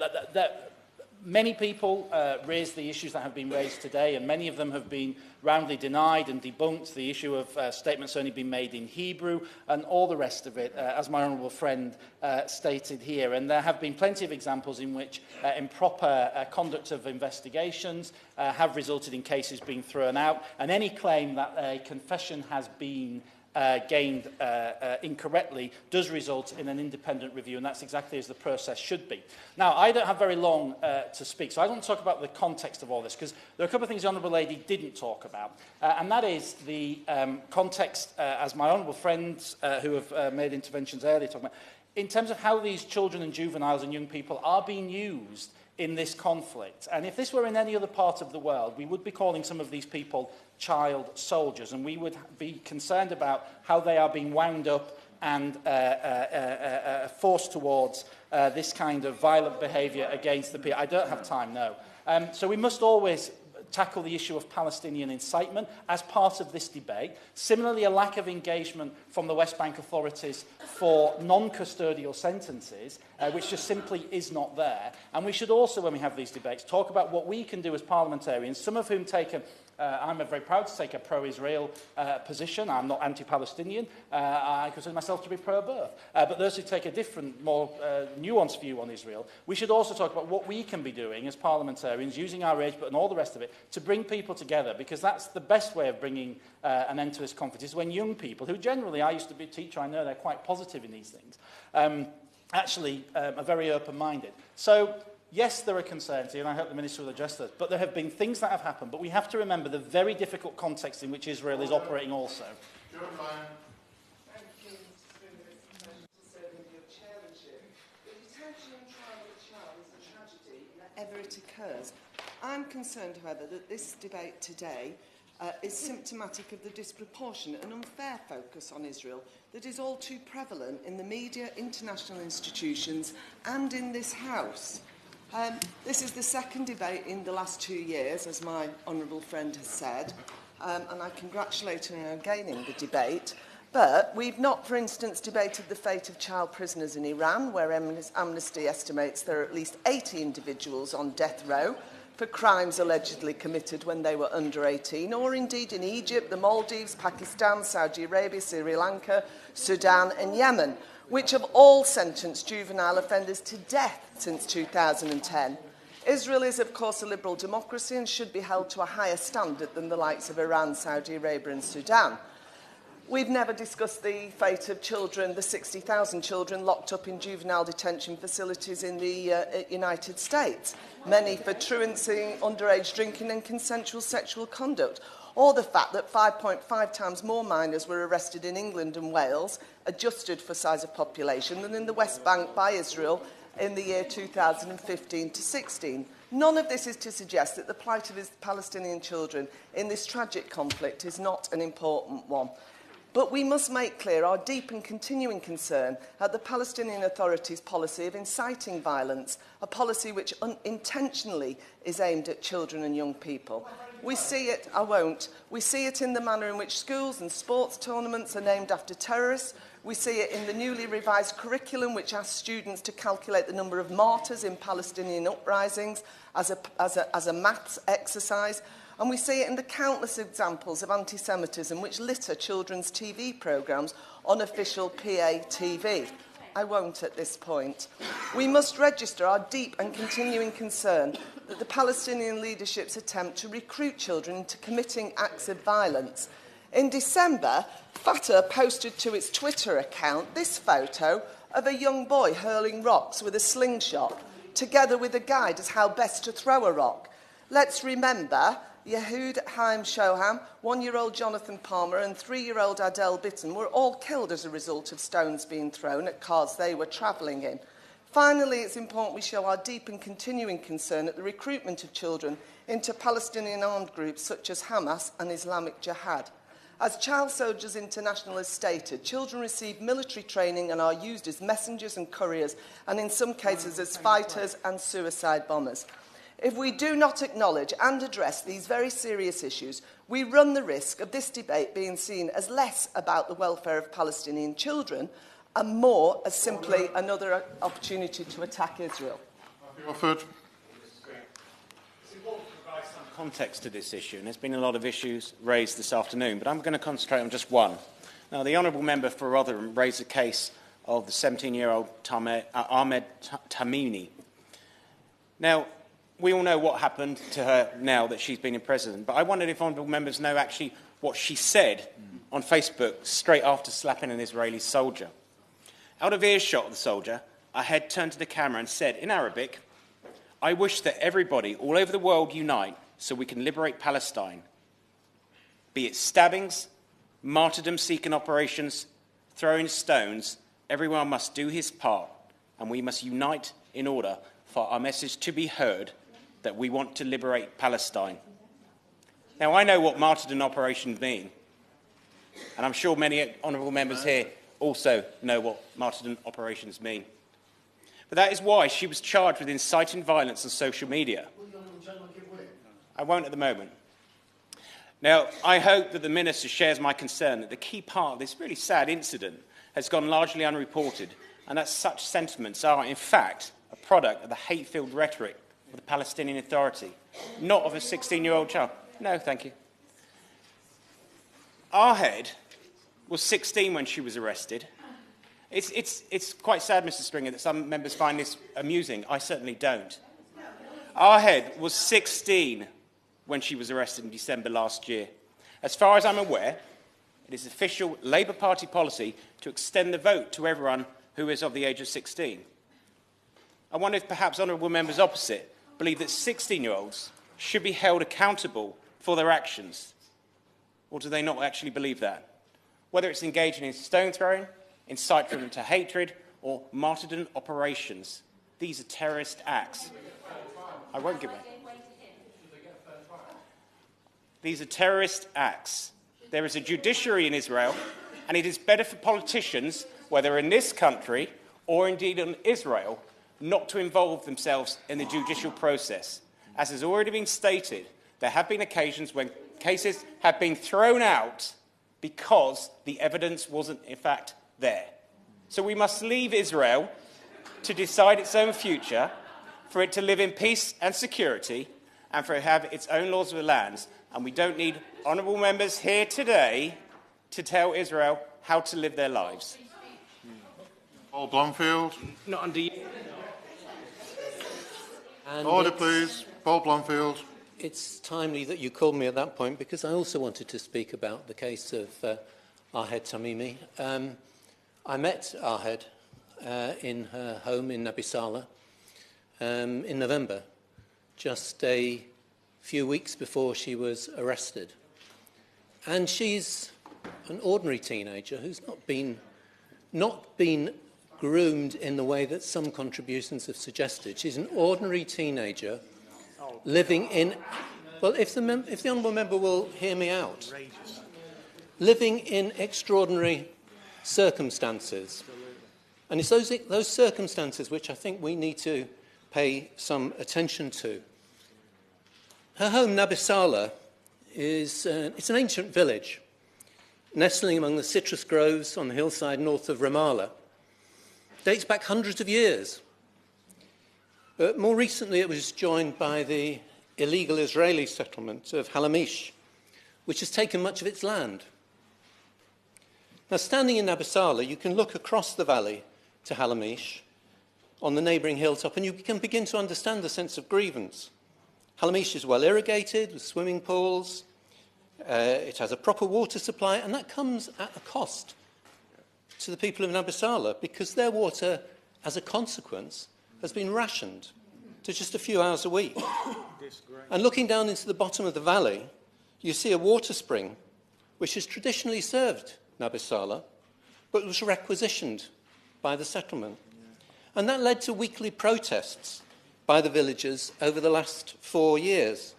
many people raise the issues that have been raised today, and many of them have been roundly denied and debunked. The issue of statements only being made in Hebrew and all the rest of it, as my honourable friend stated here. And there have been plenty of examples in which improper conduct of investigations have resulted in cases being thrown out, and any claim that a confession has been gained incorrectly does result in an independent review, and that's exactly as the process should be. Now, I don't have very long to speak, so I want to talk about the context of all this, because there are a couple of things the Honourable Lady didn't talk about, and that is the context, as my honourable friends who have made interventions earlier talked about, in terms of how these children and juveniles and young people are being used in this conflict. And if this were in any other part of the world, we would be calling some of these people child soldiers, and we would be concerned about how they are being wound up and forced towards this kind of violent behaviour against the people. I don't have time, no. So we must always tackle the issue of Palestinian incitement as part of this debate. Similarly, a lack of engagement from the West Bank authorities for non-custodial sentences, which just simply is not there. And we should also, when we have these debates, talk about what we can do as parliamentarians, some of whom take a I'm very proud to take a pro-Israel position. I'm not anti-Palestinian. I consider myself to be pro-birth. But those who take a different, more nuanced view on Israel, we should also talk about what we can be doing as parliamentarians, using our age, but and all the rest of it, to bring people together, because that's the best way of bringing an end to this conflict, is when young people, who generally, I used to be a teacher, I know they're quite positive in these things, actually are very open-minded. So, yes, there are concerns here, and I hope the Minister will address those, but there have been things that have happened, but we have to remember the very difficult context in which Israel is operating also. Ever it occurs. I'm concerned, however, that this debate today is symptomatic of the disproportionate and unfair focus on Israel that is all too prevalent in the media, international institutions and in this House. This is the second debate in the last 2 years, as my honourable friend has said, and I congratulate her on gaining the debate. But we've not, for instance, debated the fate of child prisoners in Iran, where Amnesty estimates there are at least 80 individuals on death row for crimes allegedly committed when they were under 18, or indeed in Egypt, the Maldives, Pakistan, Saudi Arabia, Sri Lanka, Sudan and Yemen, which have all sentenced juvenile offenders to death since 2010. Israel is, of course, a liberal democracy and should be held to a higher standard than the likes of Iran, Saudi Arabia and Sudan. We've never discussed the fate of children, the 60,000 children locked up in juvenile detention facilities in the United States, many for truancy, underage drinking and consensual sexual conduct, or the fact that 5.5 times more minors were arrested in England and Wales, adjusted for size of population, than in the West Bank by Israel in the year 2015 to 16. None of this is to suggest that the plight of Palestinian children in this tragic conflict is not an important one. But we must make clear our deep and continuing concern at the Palestinian Authority's policy of inciting violence, a policy which unintentionally is aimed at children and young people. We see it, we see it in the manner in which schools and sports tournaments are named after terrorists. We see it in the newly revised curriculum which asks students to calculate the number of martyrs in Palestinian uprisings as a maths exercise. And we see it in the countless examples of anti-Semitism which litter children's TV programmes on official PA TV. I won't at this point. We must register our deep and continuing concern that the Palestinian leadership's attempt to recruit children into committing acts of violence. In December, Fatah posted to its Twitter account this photo of a young boy hurling rocks with a slingshot, together with a guide as how best to throw a rock. Let's remember Yehud Haim Shoham, 1-year-old Jonathan Palmer and 3-year-old Adele Bitton were all killed as a result of stones being thrown at cars they were travelling in. Finally, it's important we show our deep and continuing concern at the recruitment of children into Palestinian armed groups such as Hamas and Islamic Jihad. As Child Soldiers International has stated, children receive military training and are used as messengers and couriers, and in some cases as fighters and suicide bombers. If we do not acknowledge and address these very serious issues, we run the risk of this debate being seen as less about the welfare of Palestinian children and more as simply another opportunity to attack Israel. Offered. It's important to provide some context to this issue, and there's been a lot of issues raised this afternoon, but I'm going to concentrate on just one. Now, the Honourable Member for Rotherham raised the case of the 17-year-old Ahmed Tamimi. Now, we all know what happened to her now that she's been in prison, but I wondered if honourable members know actually what she said on Facebook straight after slapping an Israeli soldier. Out of earshot of the soldier, Ahed turned to the camera and said in Arabic, "I wish that everybody all over the world unite so we can liberate Palestine. Be it stabbings, martyrdom-seeking operations, throwing stones, everyone must do his part, and we must unite in order for our message to be heard that we want to liberate Palestine." Now, I know what martyrdom operations mean, and I'm sure many honourable members here also know what martyrdom operations mean. But that is why she was charged with inciting violence on social media. I won't at the moment. Now, I hope that the Minister shares my concern that the key part of this really sad incident has gone largely unreported, and that such sentiments are, in fact, a product of the hate-filled rhetoric of the Palestinian Authority, not of a 16-year-old child. No, thank you. Ahed was 16 when she was arrested. It's quite sad, Mr. Stringer, that some members find this amusing. I certainly don't. Ahed was 16 when she was arrested in December last year. As far as I'm aware, it is official Labour Party policy to extend the vote to everyone who is of the age of 16. I wonder if perhaps honourable members opposite believe that 16-year-olds should be held accountable for their actions, or do they not actually believe that? Whether it's engaging in stone throwing, incitement to hatred, or martyrdom operations, these are terrorist acts. I won't give it. These are terrorist acts. There is a judiciary in Israel, and it is better for politicians, whether in this country or indeed in Israel, not to involve themselves in the judicial process. As has already been stated, there have been occasions when cases have been thrown out because the evidence wasn't, in fact, there. So we must leave Israel to decide its own future, for it to live in peace and security, and for it to have its own laws of the lands. And we don't need honourable members here today to tell Israel how to live their lives. Paul Blomfield. Not under you. Order, please. Paul Blomfield. It's timely that you called me at that point, because I also wanted to speak about the case of Ahed Tamimi. I met Ahed in her home in Nabi Saleh in November, just a few weeks before she was arrested. And she's an ordinary teenager who's not been groomed in the way that some contributions have suggested. She's an ordinary teenager living in... Well, if the honourable member will hear me out. Living in extraordinary circumstances. And it's those circumstances which I think we need to pay some attention to. Her home, Nabi Saleh, it's an ancient village, nestling among the citrus groves on the hillside north of Ramallah. Dates back hundreds of years. But more recently, it was joined by the illegal Israeli settlement of Halamish, which has taken much of its land. Now, standing in Nabi Saleh, you can look across the valley to Halamish on the neighbouring hilltop, and you can begin to understand the sense of grievance. Halamish is well irrigated with swimming pools. It has a proper water supply, and that comes at a cost to the people of Nabi Saleh, because their water, as a consequence, has been rationed to just a few hours a week. And looking down into the bottom of the valley, you see a water spring which has traditionally served Nabi Saleh, but was requisitioned by the settlement. And that led to weekly protests by the villagers over the last 4 years.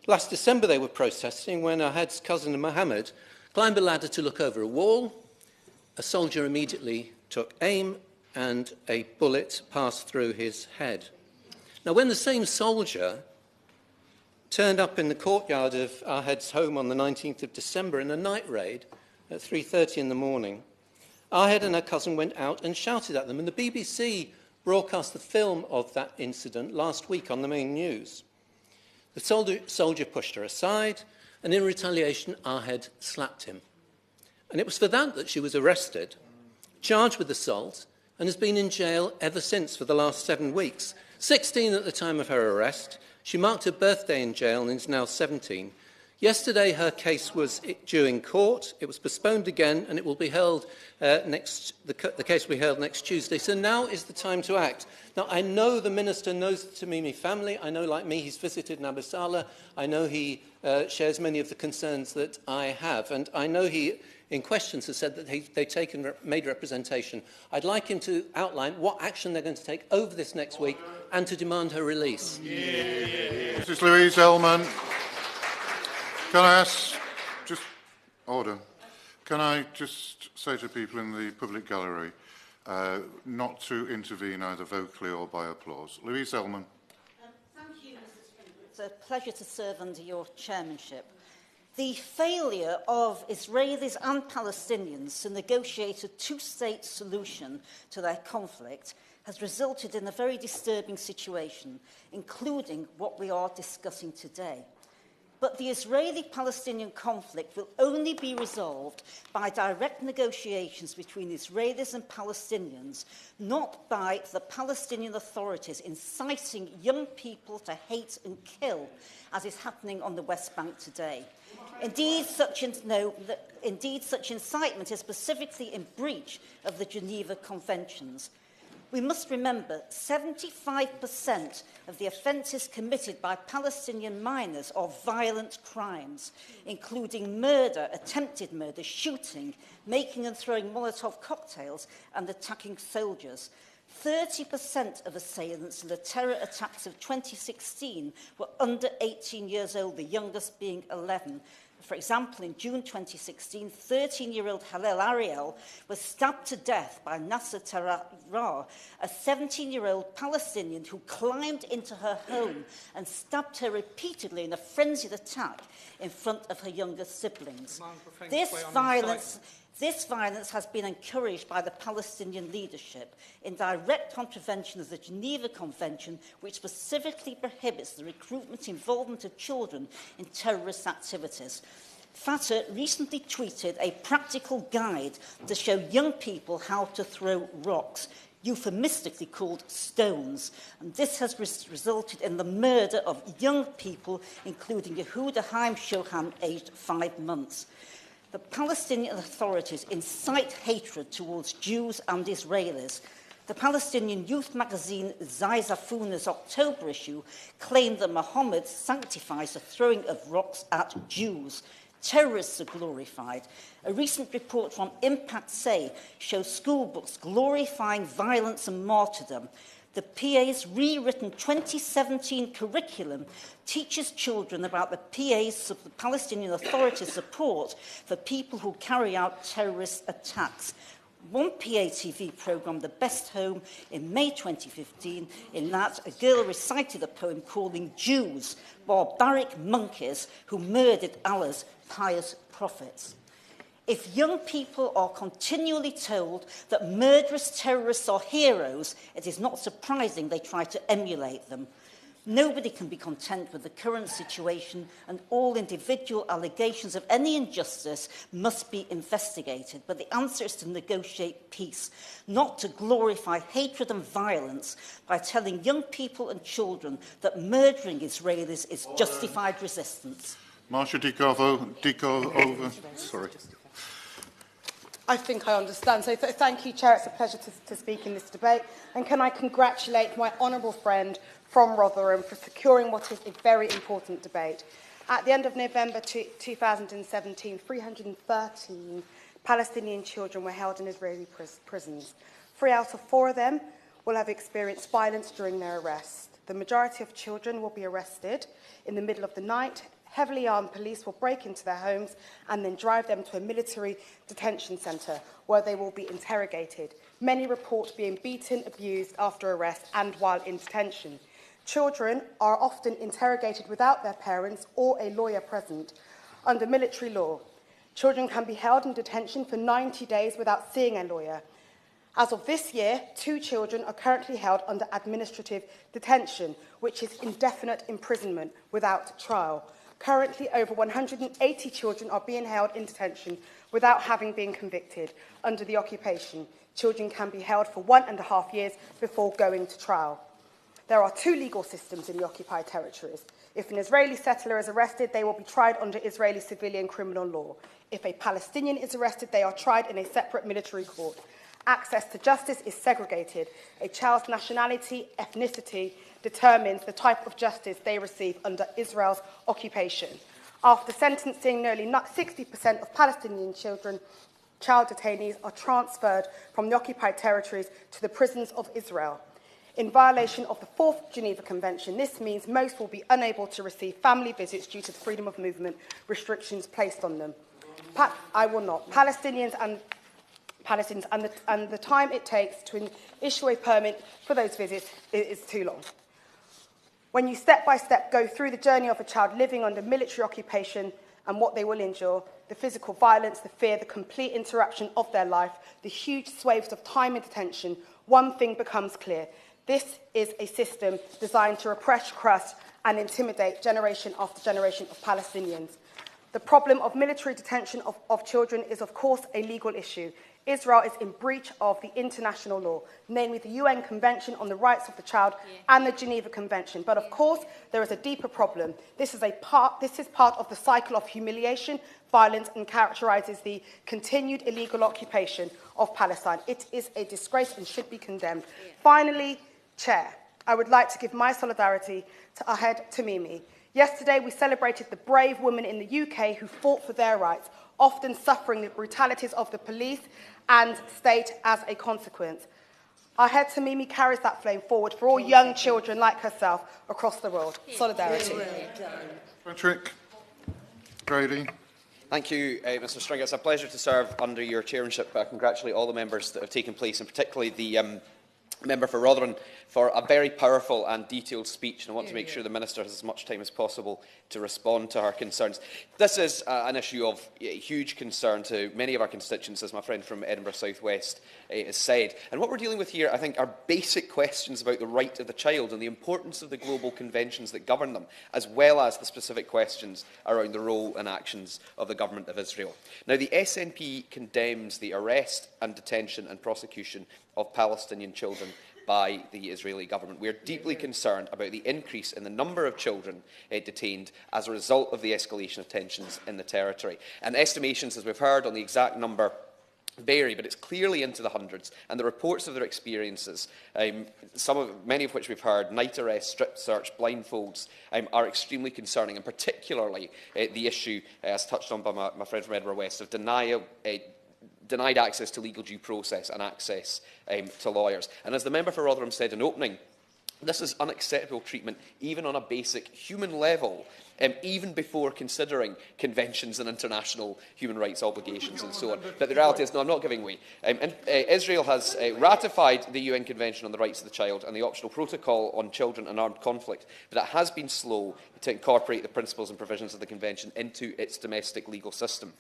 Last December they were protesting when Ahed's cousin Mohammed climbed a ladder to look over a wall. A soldier immediately took aim and a bullet passed through his head. Now, when the same soldier turned up in the courtyard of Ahed's home on the 19th of December in a night raid at 3:30 in the morning, Ahed and her cousin went out and shouted at them, and the BBC broadcast the film of that incident last week on the main news. The soldier pushed her aside, and in retaliation, Ahed slapped him. And it was for that she was arrested, charged with assault, and has been in jail ever since for the last 7 weeks. 16 at the time of her arrest. She marked her birthday in jail and is now 17. Yesterday, her case was due in court. It was postponed again, and it will be held the case will be held next Tuesday. So now is the time to act. Now, I know the Minister knows the Tamimi family. I know, like me, he's visited Nabi Saleh. I know he shares many of the concerns that I have. And I know he, in questions, has said that they've made representation. I'd like him to outline what action they're going to take over this next week and to demand her release. Mrs. Louise Ellman. Can I ask, just order, can I just say to people in the public gallery not to intervene either vocally or by applause? Louise Ellman. Thank you, Mrs. Speaker. It's a pleasure to serve under your chairmanship. The failure of Israelis and Palestinians to negotiate a two-state solution to their conflict has resulted in a very disturbing situation, including what we are discussing today. But the Israeli-Palestinian conflict will only be resolved by direct negotiations between Israelis and Palestinians, not by the Palestinian authorities inciting young people to hate and kill, as is happening on the West Bank today. Indeed, such incitement is specifically in breach of the Geneva Conventions. We must remember 75% of the offences committed by Palestinian minors are violent crimes, including murder, attempted murder, shooting, making and throwing Molotov cocktails, and attacking soldiers. 30% of assailants in the terror attacks of 2016 were under 18 years old, the youngest being 11. For example, in June 2016, 13-year-old Halel Ariel was stabbed to death by Nasser Tarrar, a 17-year-old Palestinian who climbed into her home and stabbed her repeatedly in a frenzied attack in front of her younger siblings. This violence has been encouraged by the Palestinian leadership in direct contravention of the Geneva Convention, which specifically prohibits the recruitment and involvement of children in terrorist activities. Fatah recently tweeted a practical guide to show young people how to throw rocks, euphemistically called stones, and this has resulted in the murder of young people, including Yehuda Haim Shoham, aged 5 months. The Palestinian authorities incite hatred towards Jews and Israelis. The Palestinian youth magazine Zai Zafuna's October issue claimed that Muhammad sanctifies the throwing of rocks at Jews. Terrorists are glorified. A recent report from Impact Say shows school books glorifying violence and martyrdom. The PA's rewritten 2017 curriculum teaches children about the PA's, the Palestinian Authority's support for people who carry out terrorist attacks. One PA TV programme, The Best Home, in May 2015, in that a girl recited a poem calling Jews barbaric monkeys who murdered Allah's pious prophets. If young people are continually told that murderous terrorists are heroes, it is not surprising they try to emulate them. Nobody can be content with the current situation, and all individual allegations of any injustice must be investigated. But the answer is to negotiate peace, not to glorify hatred and violence by telling young people and children that murdering Israelis is justified resistance. Marcia Dickover, sorry. I think I understand. So thank you, Chair. It's a pleasure to speak in this debate. And can I congratulate my honourable friend from Rotherham for securing what is a very important debate. At the end of November 2017, 313 Palestinian children were held in Israeli prisons. 3 out of 4 of them will have experienced violence during their arrest. The majority of children will be arrested in the middle of the night. Heavily armed police will break into their homes and then drive them to a military detention centre where they will be interrogated. Many report being beaten, abused after arrest and while in detention. Children are often interrogated without their parents or a lawyer present. Under military law, children can be held in detention for 90 days without seeing a lawyer. As of this year, 2 children are currently held under administrative detention, which is indefinite imprisonment without trial. Currently, over 180 children are being held in detention without having been convicted. Under the occupation, children can be held for 1.5 years before going to trial. There are 2 legal systems in the occupied territories. If an Israeli settler is arrested, they will be tried under Israeli civilian criminal law. If a Palestinian is arrested, they are tried in a separate military court. Access to justice is segregated. A child's nationality, ethnicity, determines the type of justice they receive under Israel's occupation. After sentencing, nearly 60% of Palestinian child detainees are transferred from the occupied territories to the prisons of Israel. In violation of the 4th Geneva Convention, this means most will be unable to receive family visits due to the freedom of movement restrictions placed on them. I will not. Palestinians and the time it takes to issue a permit for those visits is too long. When you step by step go through the journey of a child living under military occupation and what they will endure, the physical violence, the fear, the complete interruption of their life, the huge swathes of time in detention, one thing becomes clear. This is a system designed to repress, crush and intimidate generation after generation of Palestinians. The problem of military detention of children is, of course, a legal issue. Israel is in breach of the international law, namely the UN Convention on the Rights of the Child and the Geneva Convention. But of course, there is a deeper problem. This is part of the cycle of humiliation, violence, and characterises the continued illegal occupation of Palestine. It is a disgrace and should be condemned. Finally, Chair, I would like to give my solidarity to Ahed Tamimi. Yesterday, we celebrated the brave women in the UK who fought for their rights, often suffering the brutalities of the police and state as a consequence. Ahed Tamimi carries that flame forward for all young children like herself across the world. Solidarity. Patrick Grady. Thank you, Mr Stringer. It's a pleasure to serve under your chairmanship. I congratulate all the members that have taken place, and particularly the member for Rotherham, for a very powerful and detailed speech, and I want to make sure the Minister has as much time as possible to respond to her concerns. This is an issue of huge concern to many of our constituents, as my friend from Edinburgh South West has said. And what we're dealing with here, I think, are basic questions about the right of the child and the importance of the global conventions that govern them, as well as the specific questions around the role and actions of the Government of Israel. Now, the SNP condemns the arrest and detention and prosecution of Palestinian children by the Israeli government. We are deeply concerned about the increase in the number of children detained as a result of the escalation of tensions in the territory. And estimations, as we've heard, on the exact number vary, but it's clearly into the hundreds. And the reports of their experiences, many of which we've heard, night arrest, strip search, blindfolds, are extremely concerning, and particularly the issue, as touched on by my friend from Edinburgh West, of denied access to legal due process and access to lawyers. And as the member for Rotherham said in opening, this is unacceptable treatment, even on a basic human level, even before considering conventions and international human rights obligations and so on. But the reality is, no, I'm not giving way. Israel has ratified the UN Convention on the Rights of the Child and the optional protocol on children and armed conflict, but it has been slow to incorporate the principles and provisions of the Convention into its domestic legal system.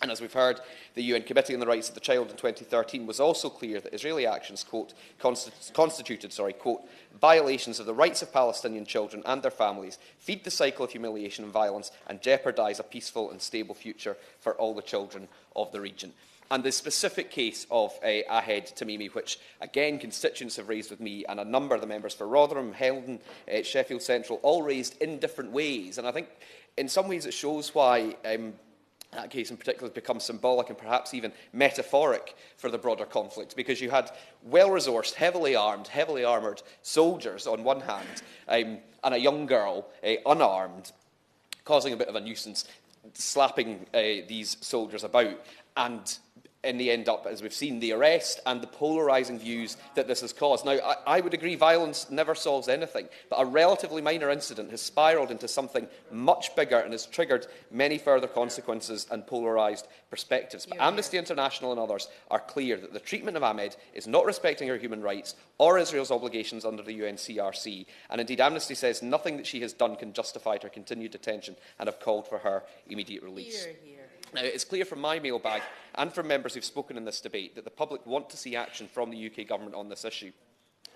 And as we've heard, the UN Committee on the Rights of the Child in 2013 was also clear that Israeli actions, quote, constituted, quote, violations of the rights of Palestinian children and their families, feed the cycle of humiliation and violence, and jeopardise a peaceful and stable future for all the children of the region. And the specific case of Ahed Tamimi, which, again, constituents have raised with me, and a number of the members for Rotherham, Heldon, Sheffield Central, all raised in different ways. And I think, in some ways, it shows why that case in particular has become symbolic and perhaps even metaphoric for the broader conflict, because you had well-resourced, heavily armed, heavily armoured soldiers on one hand, and a young girl, unarmed, causing a bit of a nuisance, slapping these soldiers about, and in the end up, as we've seen, the arrest and the polarising views that this has caused. Now, I would agree violence never solves anything, but a relatively minor incident has spiralled into something much bigger and has triggered many further consequences and polarised perspectives. But Amnesty International and others are clear that the treatment of Ahmed is not respecting her human rights or Israel's obligations under the UNCRC, and indeed Amnesty says nothing that she has done can justify her continued detention and have called for her immediate release. Now, it's clear from my mailbag and from members who have spoken in this debate that the public want to see action from the UK government on this issue,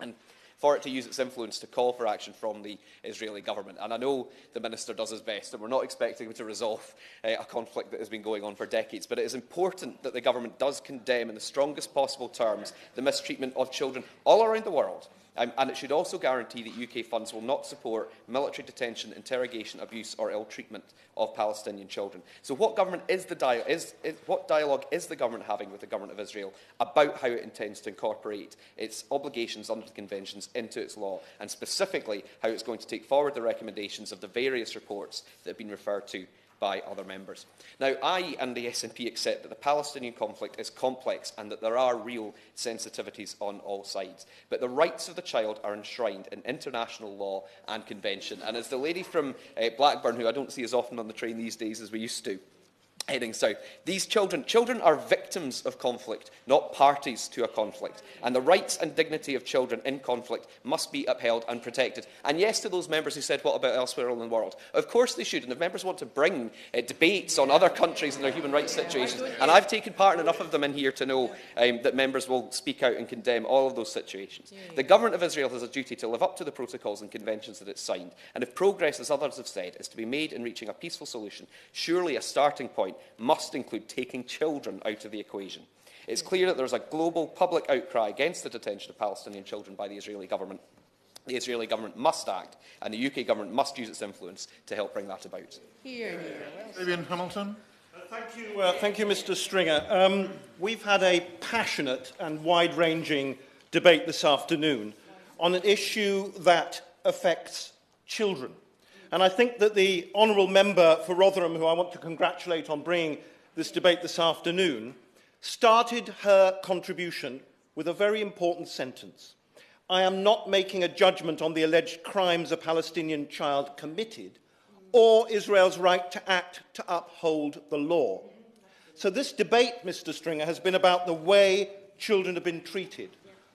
and for it to use its influence to call for action from the Israeli government. And I know the Minister does his best, and we're not expecting him to resolve a conflict that has been going on for decades, but it is important that the government does condemn in the strongest possible terms the mistreatment of children all around the world. And it should also guarantee that UK funds will not support military detention, interrogation, abuse or ill-treatment of Palestinian children. So what dialogue is the government having with the Government of Israel about how it intends to incorporate its obligations under the conventions into its law, and specifically how it's going to take forward the recommendations of the various reports that have been referred to by other members? Now, I and the SNP accept that the Palestinian conflict is complex and that there are real sensitivities on all sides. But the rights of the child are enshrined in international law and convention. And as the lady from Blackburn, who I don't see as often on the train these days as we used to, heading south. These children are victims of conflict, not parties to a conflict. And the rights and dignity of children in conflict must be upheld and protected. And yes, to those members who said, what about elsewhere in the world? Of course they should. And if members want to bring debates on other countries and their human rights situations, and I've taken part in enough of them in here to know that members will speak out and condemn all of those situations. The government of Israel has a duty to live up to the protocols and conventions that it's signed. And if progress, as others have said, is to be made in reaching a peaceful solution, surely a starting point must include taking children out of the equation. It's clear that there is a global public outcry against the detention of Palestinian children by the Israeli government. The Israeli government must act, and the UK government must use its influence to help bring that about. Vivian Hamilton. Thank you, Mr. Stringer. We've had a passionate and wide-ranging debate this afternoon on an issue that affects children. And I think that the honourable member for Rotherham, who I want to congratulate on bringing this debate this afternoon, started her contribution with a very important sentence. I am not making a judgment on the alleged crimes a Palestinian child committed or Israel's right to act to uphold the law. So this debate, Mr. Stringer, has been about the way children have been treated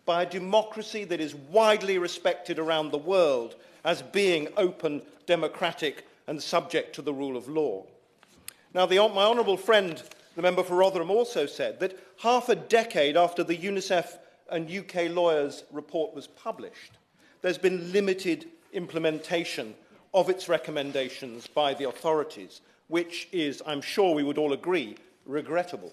by a democracy that is widely respected around the world as being open, democratic and subject to the rule of law. Now, my honourable friend, the member for Rotherham, also said that half a decade after the UNICEF and UK lawyers' report was published, there's been limited implementation of its recommendations by the authorities, which is, I'm sure we would all agree, regrettable.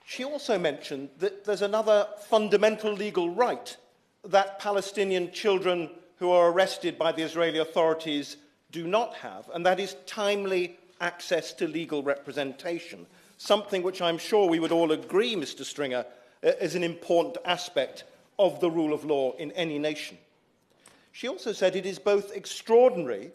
She also mentioned that there's another fundamental legal right that Palestinian children who are arrested by the Israeli authorities do not have, and that is timely access to legal representation, something which I'm sure we would all agree, Mr. Stringer, is an important aspect of the rule of law in any nation. She also said it is both extraordinary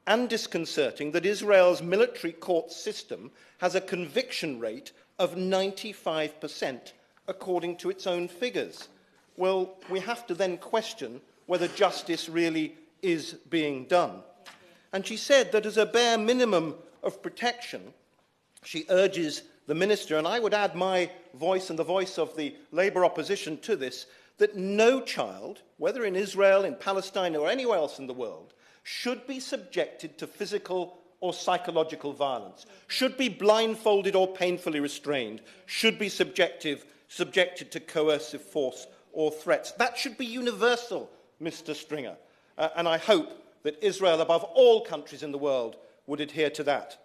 and disconcerting that Israel's military court system has a conviction rate of 95%, according to its own figures. Well, we have to then question whether justice really is being done. And she said that as a bare minimum of protection, she urges the minister, and I would add my voice and the voice of the Labour opposition to this, that no child, whether in Israel, in Palestine or anywhere else in the world, should be subjected to physical or psychological violence, should be blindfolded or painfully restrained, should be subjected to coercive force or threats. That should be universal, Mr. Stringer, and I hope that Israel, above all countries in the world, would adhere to that.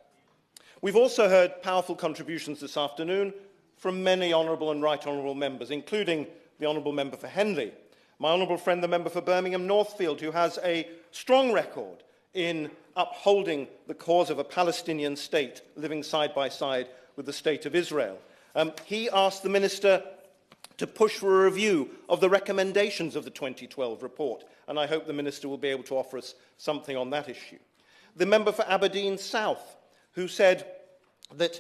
We've also heard powerful contributions this afternoon from many honourable and right honourable members, including the honourable member for Henley, my honourable friend, the member for Birmingham Northfield, who has a strong record in upholding the cause of a Palestinian state living side by side with the State of Israel. He asked the Minister to push for a review of the recommendations of the 2012 report, and I hope the Minister will be able to offer us something on that issue. The member for Aberdeen South, who said that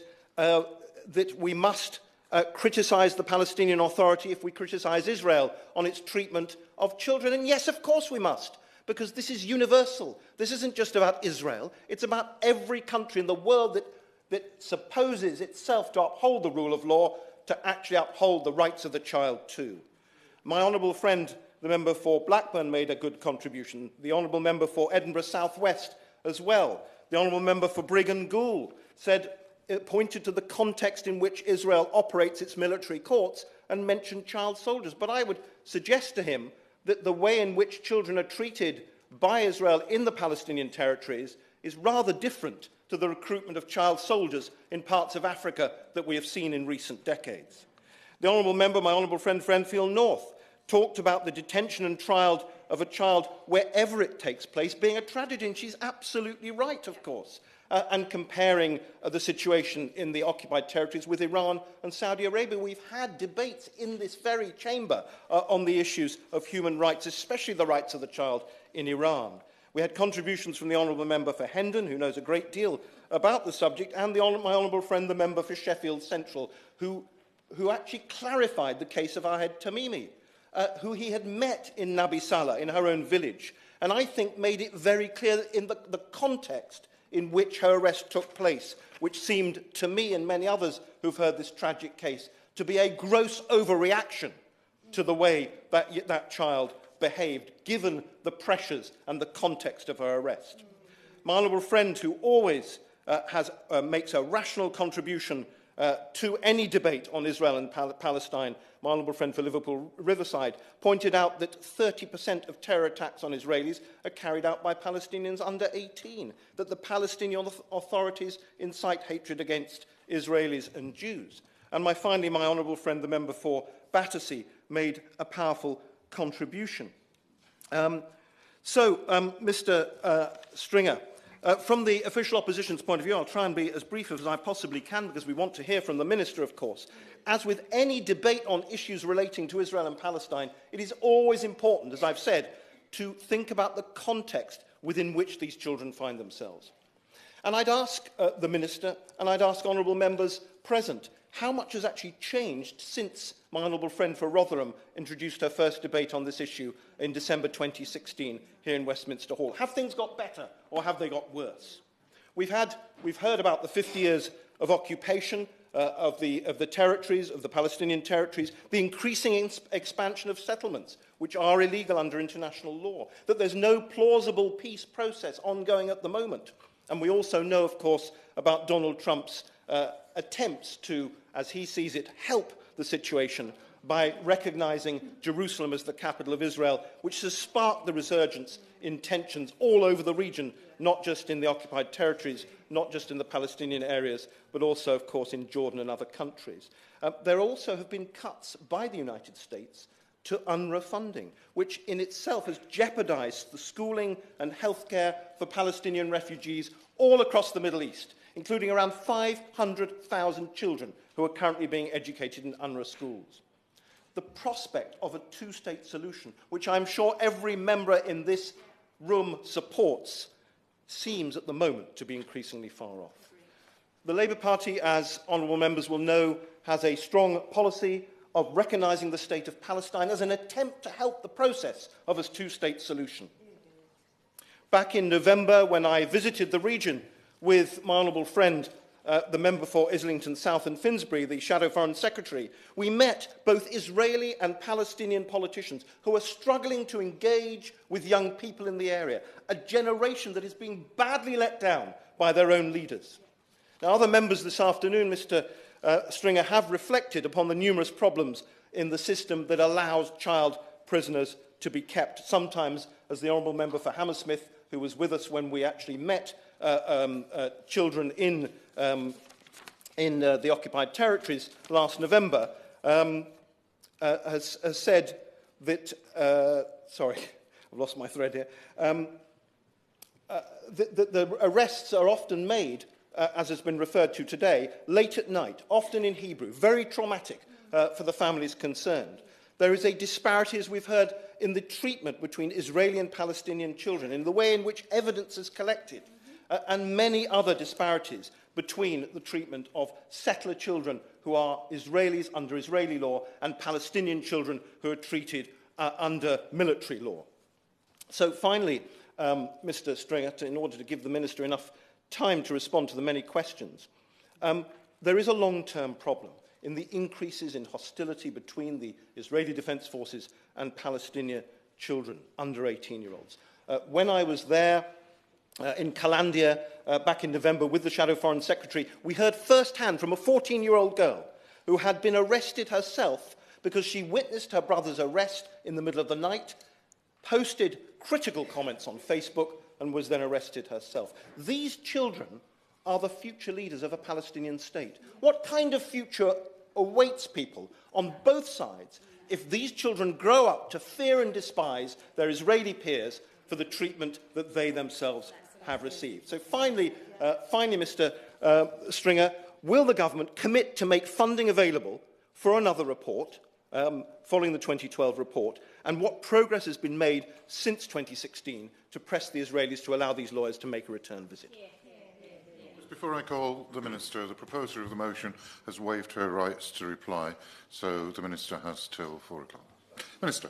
we must criticise the Palestinian Authority if we criticise Israel on its treatment of children. And yes, of course we must, because this is universal. This isn't just about Israel. It's about every country in the world that supposes itself to uphold the rule of law, to actually uphold the rights of the child too. My honourable friend, the member for Blackburn, made a good contribution. The honourable member for Edinburgh South West as well. The honourable member for Brigg and Goole pointed to the context in which Israel operates its military courts and mentioned child soldiers. But I would suggest to him that the way in which children are treated by Israel in the Palestinian territories is rather different to the recruitment of child soldiers in parts of Africa that we have seen in recent decades. The honourable member, my honourable friend for Enfield North, talked about the detention and trial of a child wherever it takes place being a tragedy, and she's absolutely right, of course, and comparing the situation in the occupied territories with Iran and Saudi Arabia. We've had debates in this very chamber on the issues of human rights, especially the rights of the child in Iran. We had contributions from the honourable member for Hendon, who knows a great deal about the subject, and my honourable friend, the member for Sheffield Central, who actually clarified the case of Ahed Tamimi, who he had met in Nabi Saleh, in her own village, and I think made it very clear that in the context in which her arrest took place, which seemed to me and many others who've heard this tragic case to be a gross overreaction to the way that that child behaved, given the pressures and the context of her arrest. My honourable friend, who always makes a rational contribution to any debate on Israel and Palestine, my honourable friend for Liverpool Riverside, pointed out that 30% of terror attacks on Israelis are carried out by Palestinians under 18, that the Palestinian authorities incite hatred against Israelis and Jews. And finally, my honourable friend, the member for Battersea, made a powerful contribution. Mr. Stringer, from the official opposition's point of view, I'll try and be as brief as I possibly can because we want to hear from the Minister, of course. As with any debate on issues relating to Israel and Palestine, it is always important, as I've said, to think about the context within which these children find themselves. And I'd ask the Minister, and I'd ask honourable members present, how much has actually changed since my honourable friend for Rotherham introduced her first debate on this issue in December 2016 here in Westminster Hall? Have things got better or have they got worse? We've heard about the 50 years of occupation of the territories, of the Palestinian territories, the increasing expansion of settlements, which are illegal under international law, that there's no plausible peace process ongoing at the moment. And we also know, of course, about Donald Trump's attempts to, as he sees it, help the situation by recognising Jerusalem as the capital of Israel, which has sparked the resurgence in tensions all over the region, not just in the occupied territories, not just in the Palestinian areas, but also, of course, in Jordan and other countries. There also have been cuts by the United States to UNRWA funding, which in itself has jeopardised the schooling and healthcare for Palestinian refugees all across the Middle East, including around 500,000 children who are currently being educated in UNRWA schools. The prospect of a two-state solution, which I'm sure every member in this room supports, seems at the moment to be increasingly far off. The Labour Party, as honourable members will know, has a strong policy of recognising the state of Palestine as an attempt to help the process of a two-state solution. Back in November, when I visited the region with my honourable friend, the member for Islington South and Finsbury, the Shadow Foreign Secretary, we met both Israeli and Palestinian politicians who are struggling to engage with young people in the area, a generation that is being badly let down by their own leaders. Now, other members this afternoon, Mr. Stringer, have reflected upon the numerous problems in the system that allows child prisoners to be kept, sometimes, as the honourable member for Hammersmith, who was with us when we actually met children in the occupied territories last November, has said that, sorry, I've lost my thread here, the arrests are often made, as has been referred to today, late at night, often in Hebrew, very traumatic for the families concerned. There is a disparity, as we've heard, in the treatment between Israeli and Palestinian children, in the way in which evidence is collected, and many other disparities between the treatment of settler children who are Israelis under Israeli law and Palestinian children who are treated under military law. So finally, Mr. Stringer, in order to give the Minister enough time to respond to the many questions, there is a long-term problem in the increases in hostility between the Israeli Defence Forces and Palestinian children under 18-year-olds. When I was there in Calandia back in November with the Shadow Foreign Secretary, we heard firsthand from a 14-year-old girl who had been arrested herself because she witnessed her brother's arrest in the middle of the night, posted critical comments on Facebook, and was then arrested herself. These children are the future leaders of a Palestinian state. What kind of future awaits people on both sides if these children grow up to fear and despise their Israeli peers for the treatment that they themselves have received? So finally, Mr. Stringer, will the government commit to make funding available for another report following the 2012 report, and what progress has been made since 2016 to press the Israelis to allow these lawyers to make a return visit? Before I call the Minister, the proposer of the motion has waived her rights to reply, so the Minister has till 4 o'clock. Minister.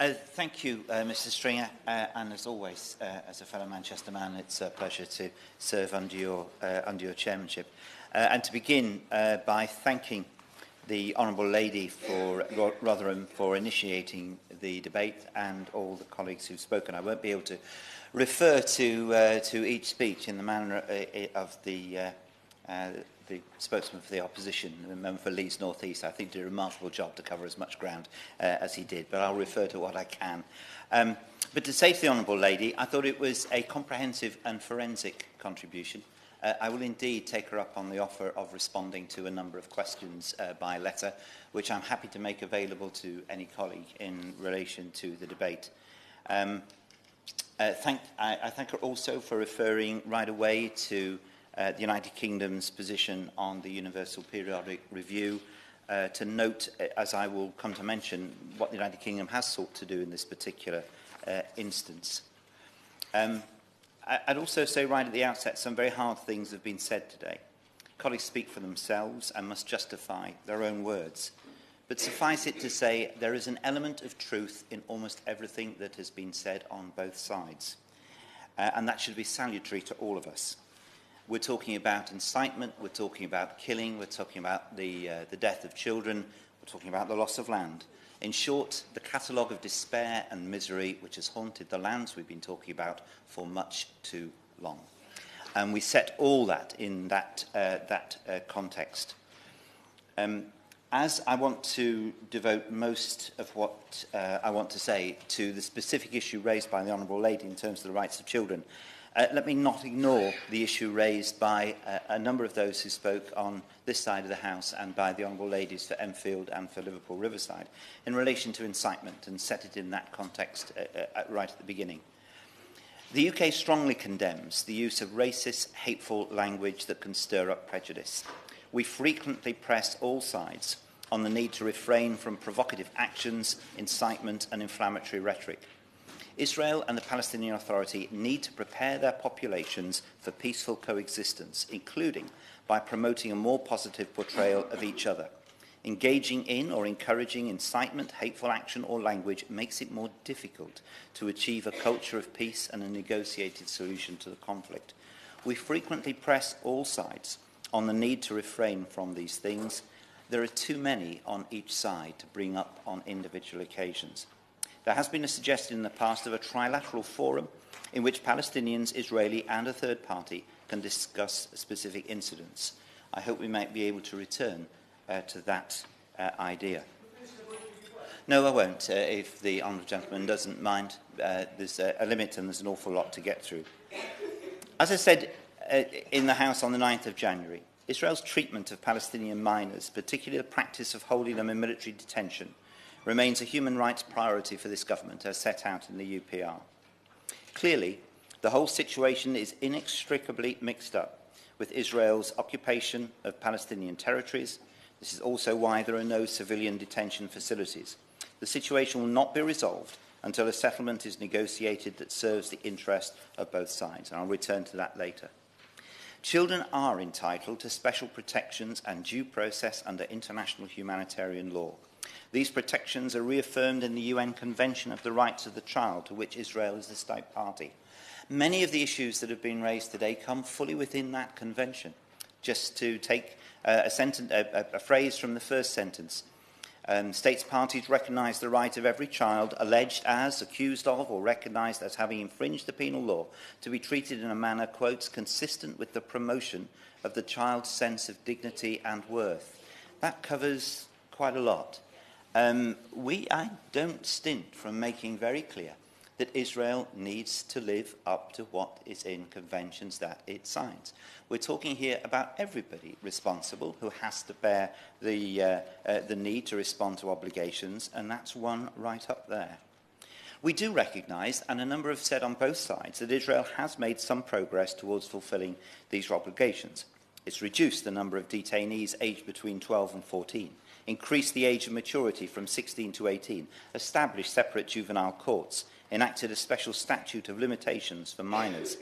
Thank you, Mr. Stringer, and as always, as a fellow Manchester man, it's a pleasure to serve under your chairmanship. And to begin by thanking the Honourable Lady for Rotherham for initiating the debate and all the colleagues who've spoken. I won't be able to refer to each speech in the manner of the spokesman for the opposition, the member for Leeds North East. I think did a remarkable job to cover as much ground as he did, but I'll refer to what I can. But to say to the Honourable Lady, I thought it was a comprehensive and forensic contribution. I will indeed take her up on the offer of responding to a number of questions by letter, which I'm happy to make available to any colleague in relation to the debate. I thank her also for referring right away to the United Kingdom's position on the Universal Periodic Review, to note, as I will come to mention, what the United Kingdom has sought to do in this particular instance. I'd also say right at the outset, some very hard things have been said today. Colleagues speak for themselves and must justify their own words. But suffice it to say, there is an element of truth in almost everything that has been said on both sides. And that should be salutary to all of us. We're talking about incitement, we're talking about killing, we're talking about the death of children, we're talking about the loss of land. In short, the catalogue of despair and misery which has haunted the lands we've been talking about for much too long. And we set all that in that context. As I want to devote most of what I want to say to the specific issue raised by the Honourable Lady in terms of the rights of children, let me not ignore the issue raised by a number of those who spoke on this side of the House and by the Honourable Ladies for Enfield and for Liverpool Riverside in relation to incitement, and set it in that context right at the beginning. The UK strongly condemns the use of racist, hateful language that can stir up prejudice. We frequently press all sides on the need to refrain from provocative actions, incitement and inflammatory rhetoric. Israel and the Palestinian Authority need to prepare their populations for peaceful coexistence, including by promoting a more positive portrayal of each other. Engaging in or encouraging incitement, hateful action or language makes it more difficult to achieve a culture of peace and a negotiated solution to the conflict. We frequently press all sides on the need to refrain from these things. There are too many on each side to bring up on individual occasions. There has been a suggestion in the past of a trilateral forum in which Palestinians, Israeli and a third party can discuss specific incidents. I hope we might be able to return to that idea. No, I won't, if the honourable gentleman doesn't mind. There's a limit and there's an awful lot to get through. As I said in the House on the 9th of January, Israel's treatment of Palestinian minors, particularly the practice of holding them in military detention, remains a human rights priority for this government as set out in the UPR. Clearly, the whole situation is inextricably mixed up with Israel's occupation of Palestinian territories. This is also why there are no civilian detention facilities. The situation will not be resolved until a settlement is negotiated that serves the interest of both sides, and I'll return to that later. Children are entitled to special protections and due process under international humanitarian law. These protections are reaffirmed in the UN Convention of the Rights of the Child, to which Israel is the state party. Many of the issues that have been raised today come fully within that convention. Just to take a phrase from the first sentence, states parties recognise the right of every child alleged as, accused of or recognised as having infringed the penal law to be treated in a manner, quotes, consistent with the promotion of the child's sense of dignity and worth. That covers quite a lot. I don't stint from making very clear that Israel needs to live up to what is in conventions that it signs. We're talking here about everybody responsible who has to bear the need to respond to obligations, and that's one right up there. We do recognise, and a number have said on both sides, that Israel has made some progress towards fulfilling these obligations. It's reduced the number of detainees aged between 12 and 14, increased the age of maturity from 16 to 18, established separate juvenile courts, enacted a special statute of limitations for minors.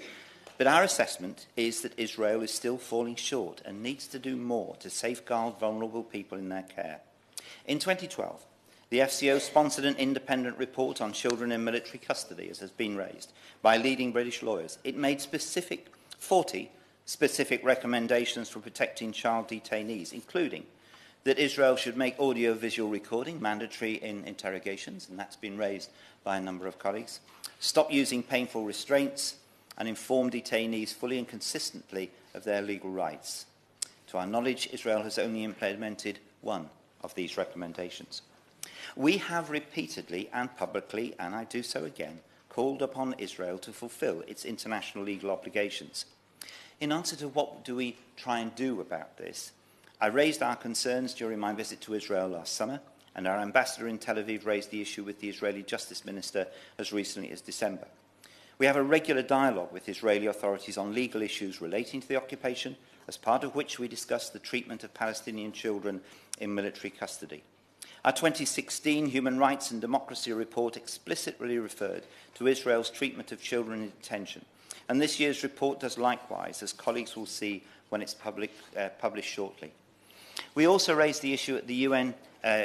But our assessment is that Israel is still falling short and needs to do more to safeguard vulnerable people in their care. In 2012, The FCO sponsored an independent report on children in military custody, as has been raised, by leading British lawyers. It made 40 specific recommendations for protecting child detainees, including that Israel should make audio-visual recording mandatory in interrogations, and that's been raised by a number of colleagues, stop using painful restraints, and inform detainees fully and consistently of their legal rights. To our knowledge, Israel has only implemented one of these recommendations. We have repeatedly and publicly, and I do so again, called upon Israel to fulfill its international legal obligations. In answer to what do we try and do about this, I raised our concerns during my visit to Israel last summer, and our ambassador in Tel Aviv raised the issue with the Israeli Justice Minister as recently as December. We have a regular dialogue with Israeli authorities on legal issues relating to the occupation, as part of which we discussed the treatment of Palestinian children in military custody. Our 2016 Human Rights and Democracy report explicitly referred to Israel's treatment of children in detention, and this year's report does likewise, as colleagues will see when it's published shortly. We also raised the issue at the UN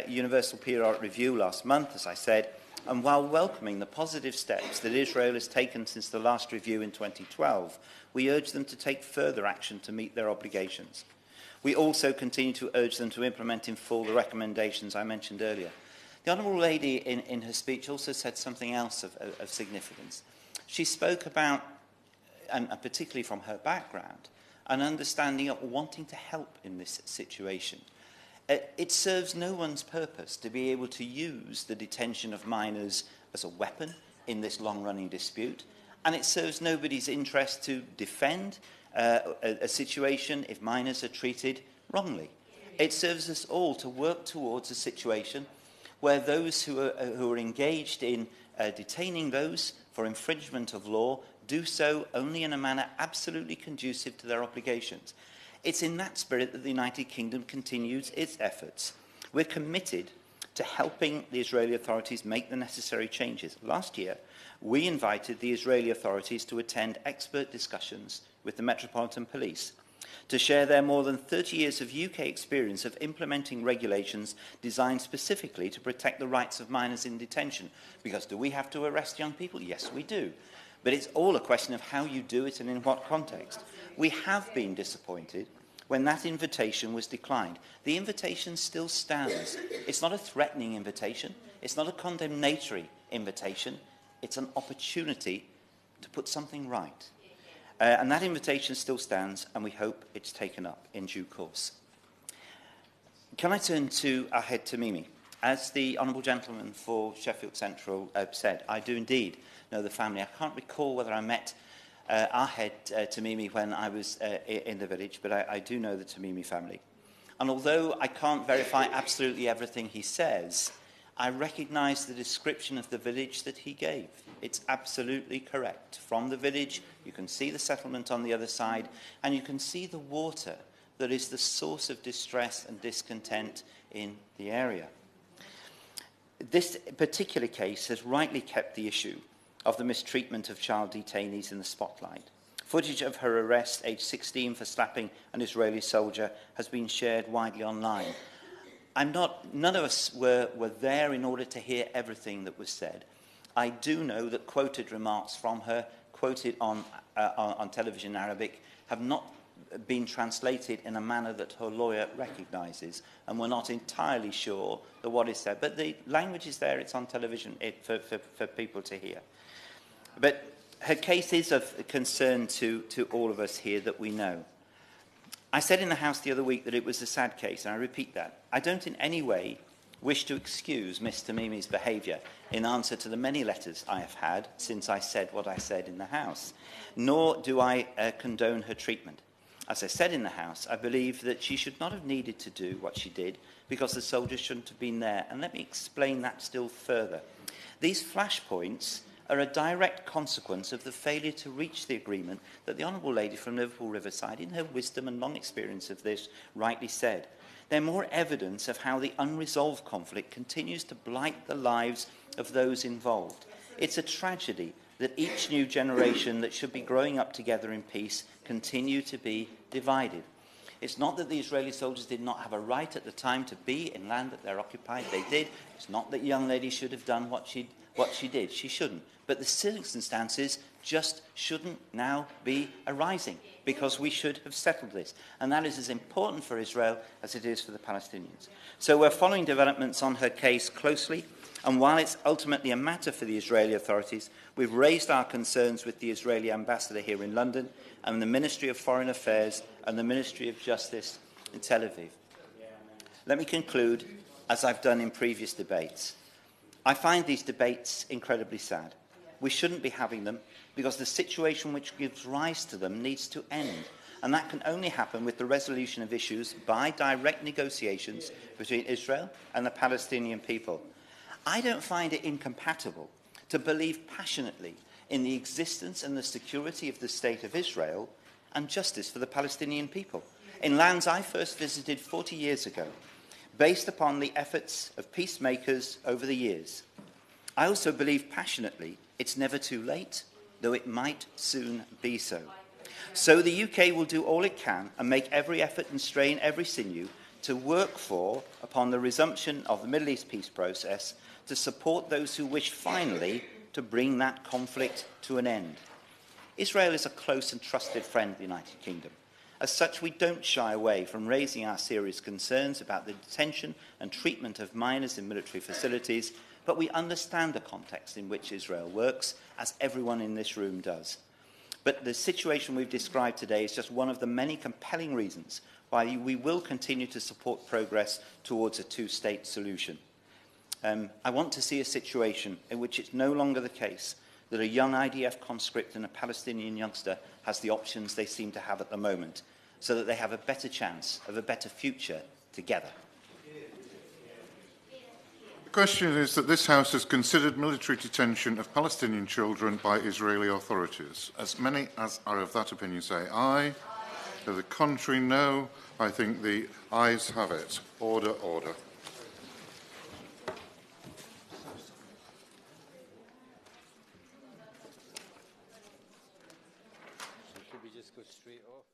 Universal Periodic Review last month, as I said, and while welcoming the positive steps that Israel has taken since the last review in 2012, we urge them to take further action to meet their obligations. We also continue to urge them to implement in full the recommendations I mentioned earlier. The Honourable Lady, in her speech, also said something else of significance. She spoke about, and particularly from her background, an understanding of wanting to help in this situation. It serves no one's purpose to be able to use the detention of minors as a weapon in this long-running dispute, and it serves nobody's interest to defend a situation if minors are treated wrongly. It serves us all to work towards a situation where those who are engaged in detaining those for infringement of law do so only in a manner absolutely conducive to their obligations. It's in that spirit that the United Kingdom continues its efforts. We're committed to helping the Israeli authorities make the necessary changes. Last year, we invited the Israeli authorities to attend expert discussions with the Metropolitan Police to share their more than 30 years of UK experience of implementing regulations designed specifically to protect the rights of minors in detention. Because do we have to arrest young people? Yes, we do. But it's all a question of how you do it and in what context. We have been disappointed when that invitation was declined. The invitation still stands. It's not a threatening invitation. It's not a condemnatory invitation. It's an opportunity to put something right. And that invitation still stands, and we hope it's taken up in due course. Can I turn to Ahed Tamimi? As the Honourable Gentleman for Sheffield Central said, I do indeed know the family. I can't recall whether I met Ahed Tamimi when I was in the village, but I do know the Tamimi family. And although I can't verify absolutely everything he says, I recognise the description of the village that he gave. It's absolutely correct. From the village, you can see the settlement on the other side, and you can see the water that is the source of distress and discontent in the area. This particular case has rightly kept the issue of the mistreatment of child detainees in the spotlight. Footage of her arrest, aged 16, for slapping an Israeli soldier has been shared widely online. None of us were there in order to hear everything that was said. I do know that quoted remarks from her, quoted on television in Arabic, have not been translated in a manner that her lawyer recognises, and we're not entirely sure that what is said. But the language is there, it's on television for people to hear. But her case is of concern to all of us here that we know. I said in the House the other week that it was a sad case, and I repeat that. I don't in any way wish to excuse Ms Tamimi's behaviour in answer to the many letters I have had since I said what I said in the House, nor do I condone her treatment. As I said in the House, I believe that she should not have needed to do what she did because the soldiers shouldn't have been there. And let me explain that still further. These flashpoints are a direct consequence of the failure to reach the agreement that the Honourable Lady from Liverpool Riverside, in her wisdom and long experience of this, rightly said. They're more evidence of how the unresolved conflict continues to blight the lives of those involved. It's a tragedy that each new generation that should be growing up together in peace continue to be divided. It's not that the Israeli soldiers did not have a right at the time to be in land that they're occupied. They did. It's not that young lady should have done what she did. She shouldn't. But the circumstances just shouldn't now be arising, because we should have settled this. And that is as important for Israel as it is for the Palestinians. So we're following developments on her case closely. And while it's ultimately a matter for the Israeli authorities, we've raised our concerns with the Israeli ambassador here in London and the Ministry of Foreign Affairs and the Ministry of Justice in Tel Aviv. Let me conclude, as I've done in previous debates. I find these debates incredibly sad. We shouldn't be having them because the situation which gives rise to them needs to end. And that can only happen with the resolution of issues by direct negotiations between Israel and the Palestinian people. I don't find it incompatible to believe passionately in the existence and the security of the State of Israel and justice for the Palestinian people, in lands I first visited 40 years ago, based upon the efforts of peacemakers over the years. I also believe passionately it's never too late, though it might soon be so. So the UK will do all it can and make every effort and strain every sinew to work for, upon the resumption of the Middle East peace process, to support those who wish finally to bring that conflict to an end. Israel is a close and trusted friend of the United Kingdom. As such, we don't shy away from raising our serious concerns about the detention and treatment of minors in military facilities, but we understand the context in which Israel works, as everyone in this room does. But the situation we've described today is just one of the many compelling reasons why we will continue to support progress towards a two-state solution. I want to see a situation in which it's no longer the case that a young IDF conscript and a Palestinian youngster has the options they seem to have at the moment, so that they have a better chance of a better future together. The question is that this House has considered military detention of Palestinian children by Israeli authorities. As many as are of that opinion say aye. To the contrary, no. I think the ayes have it. Order, order. Should we just go straight off?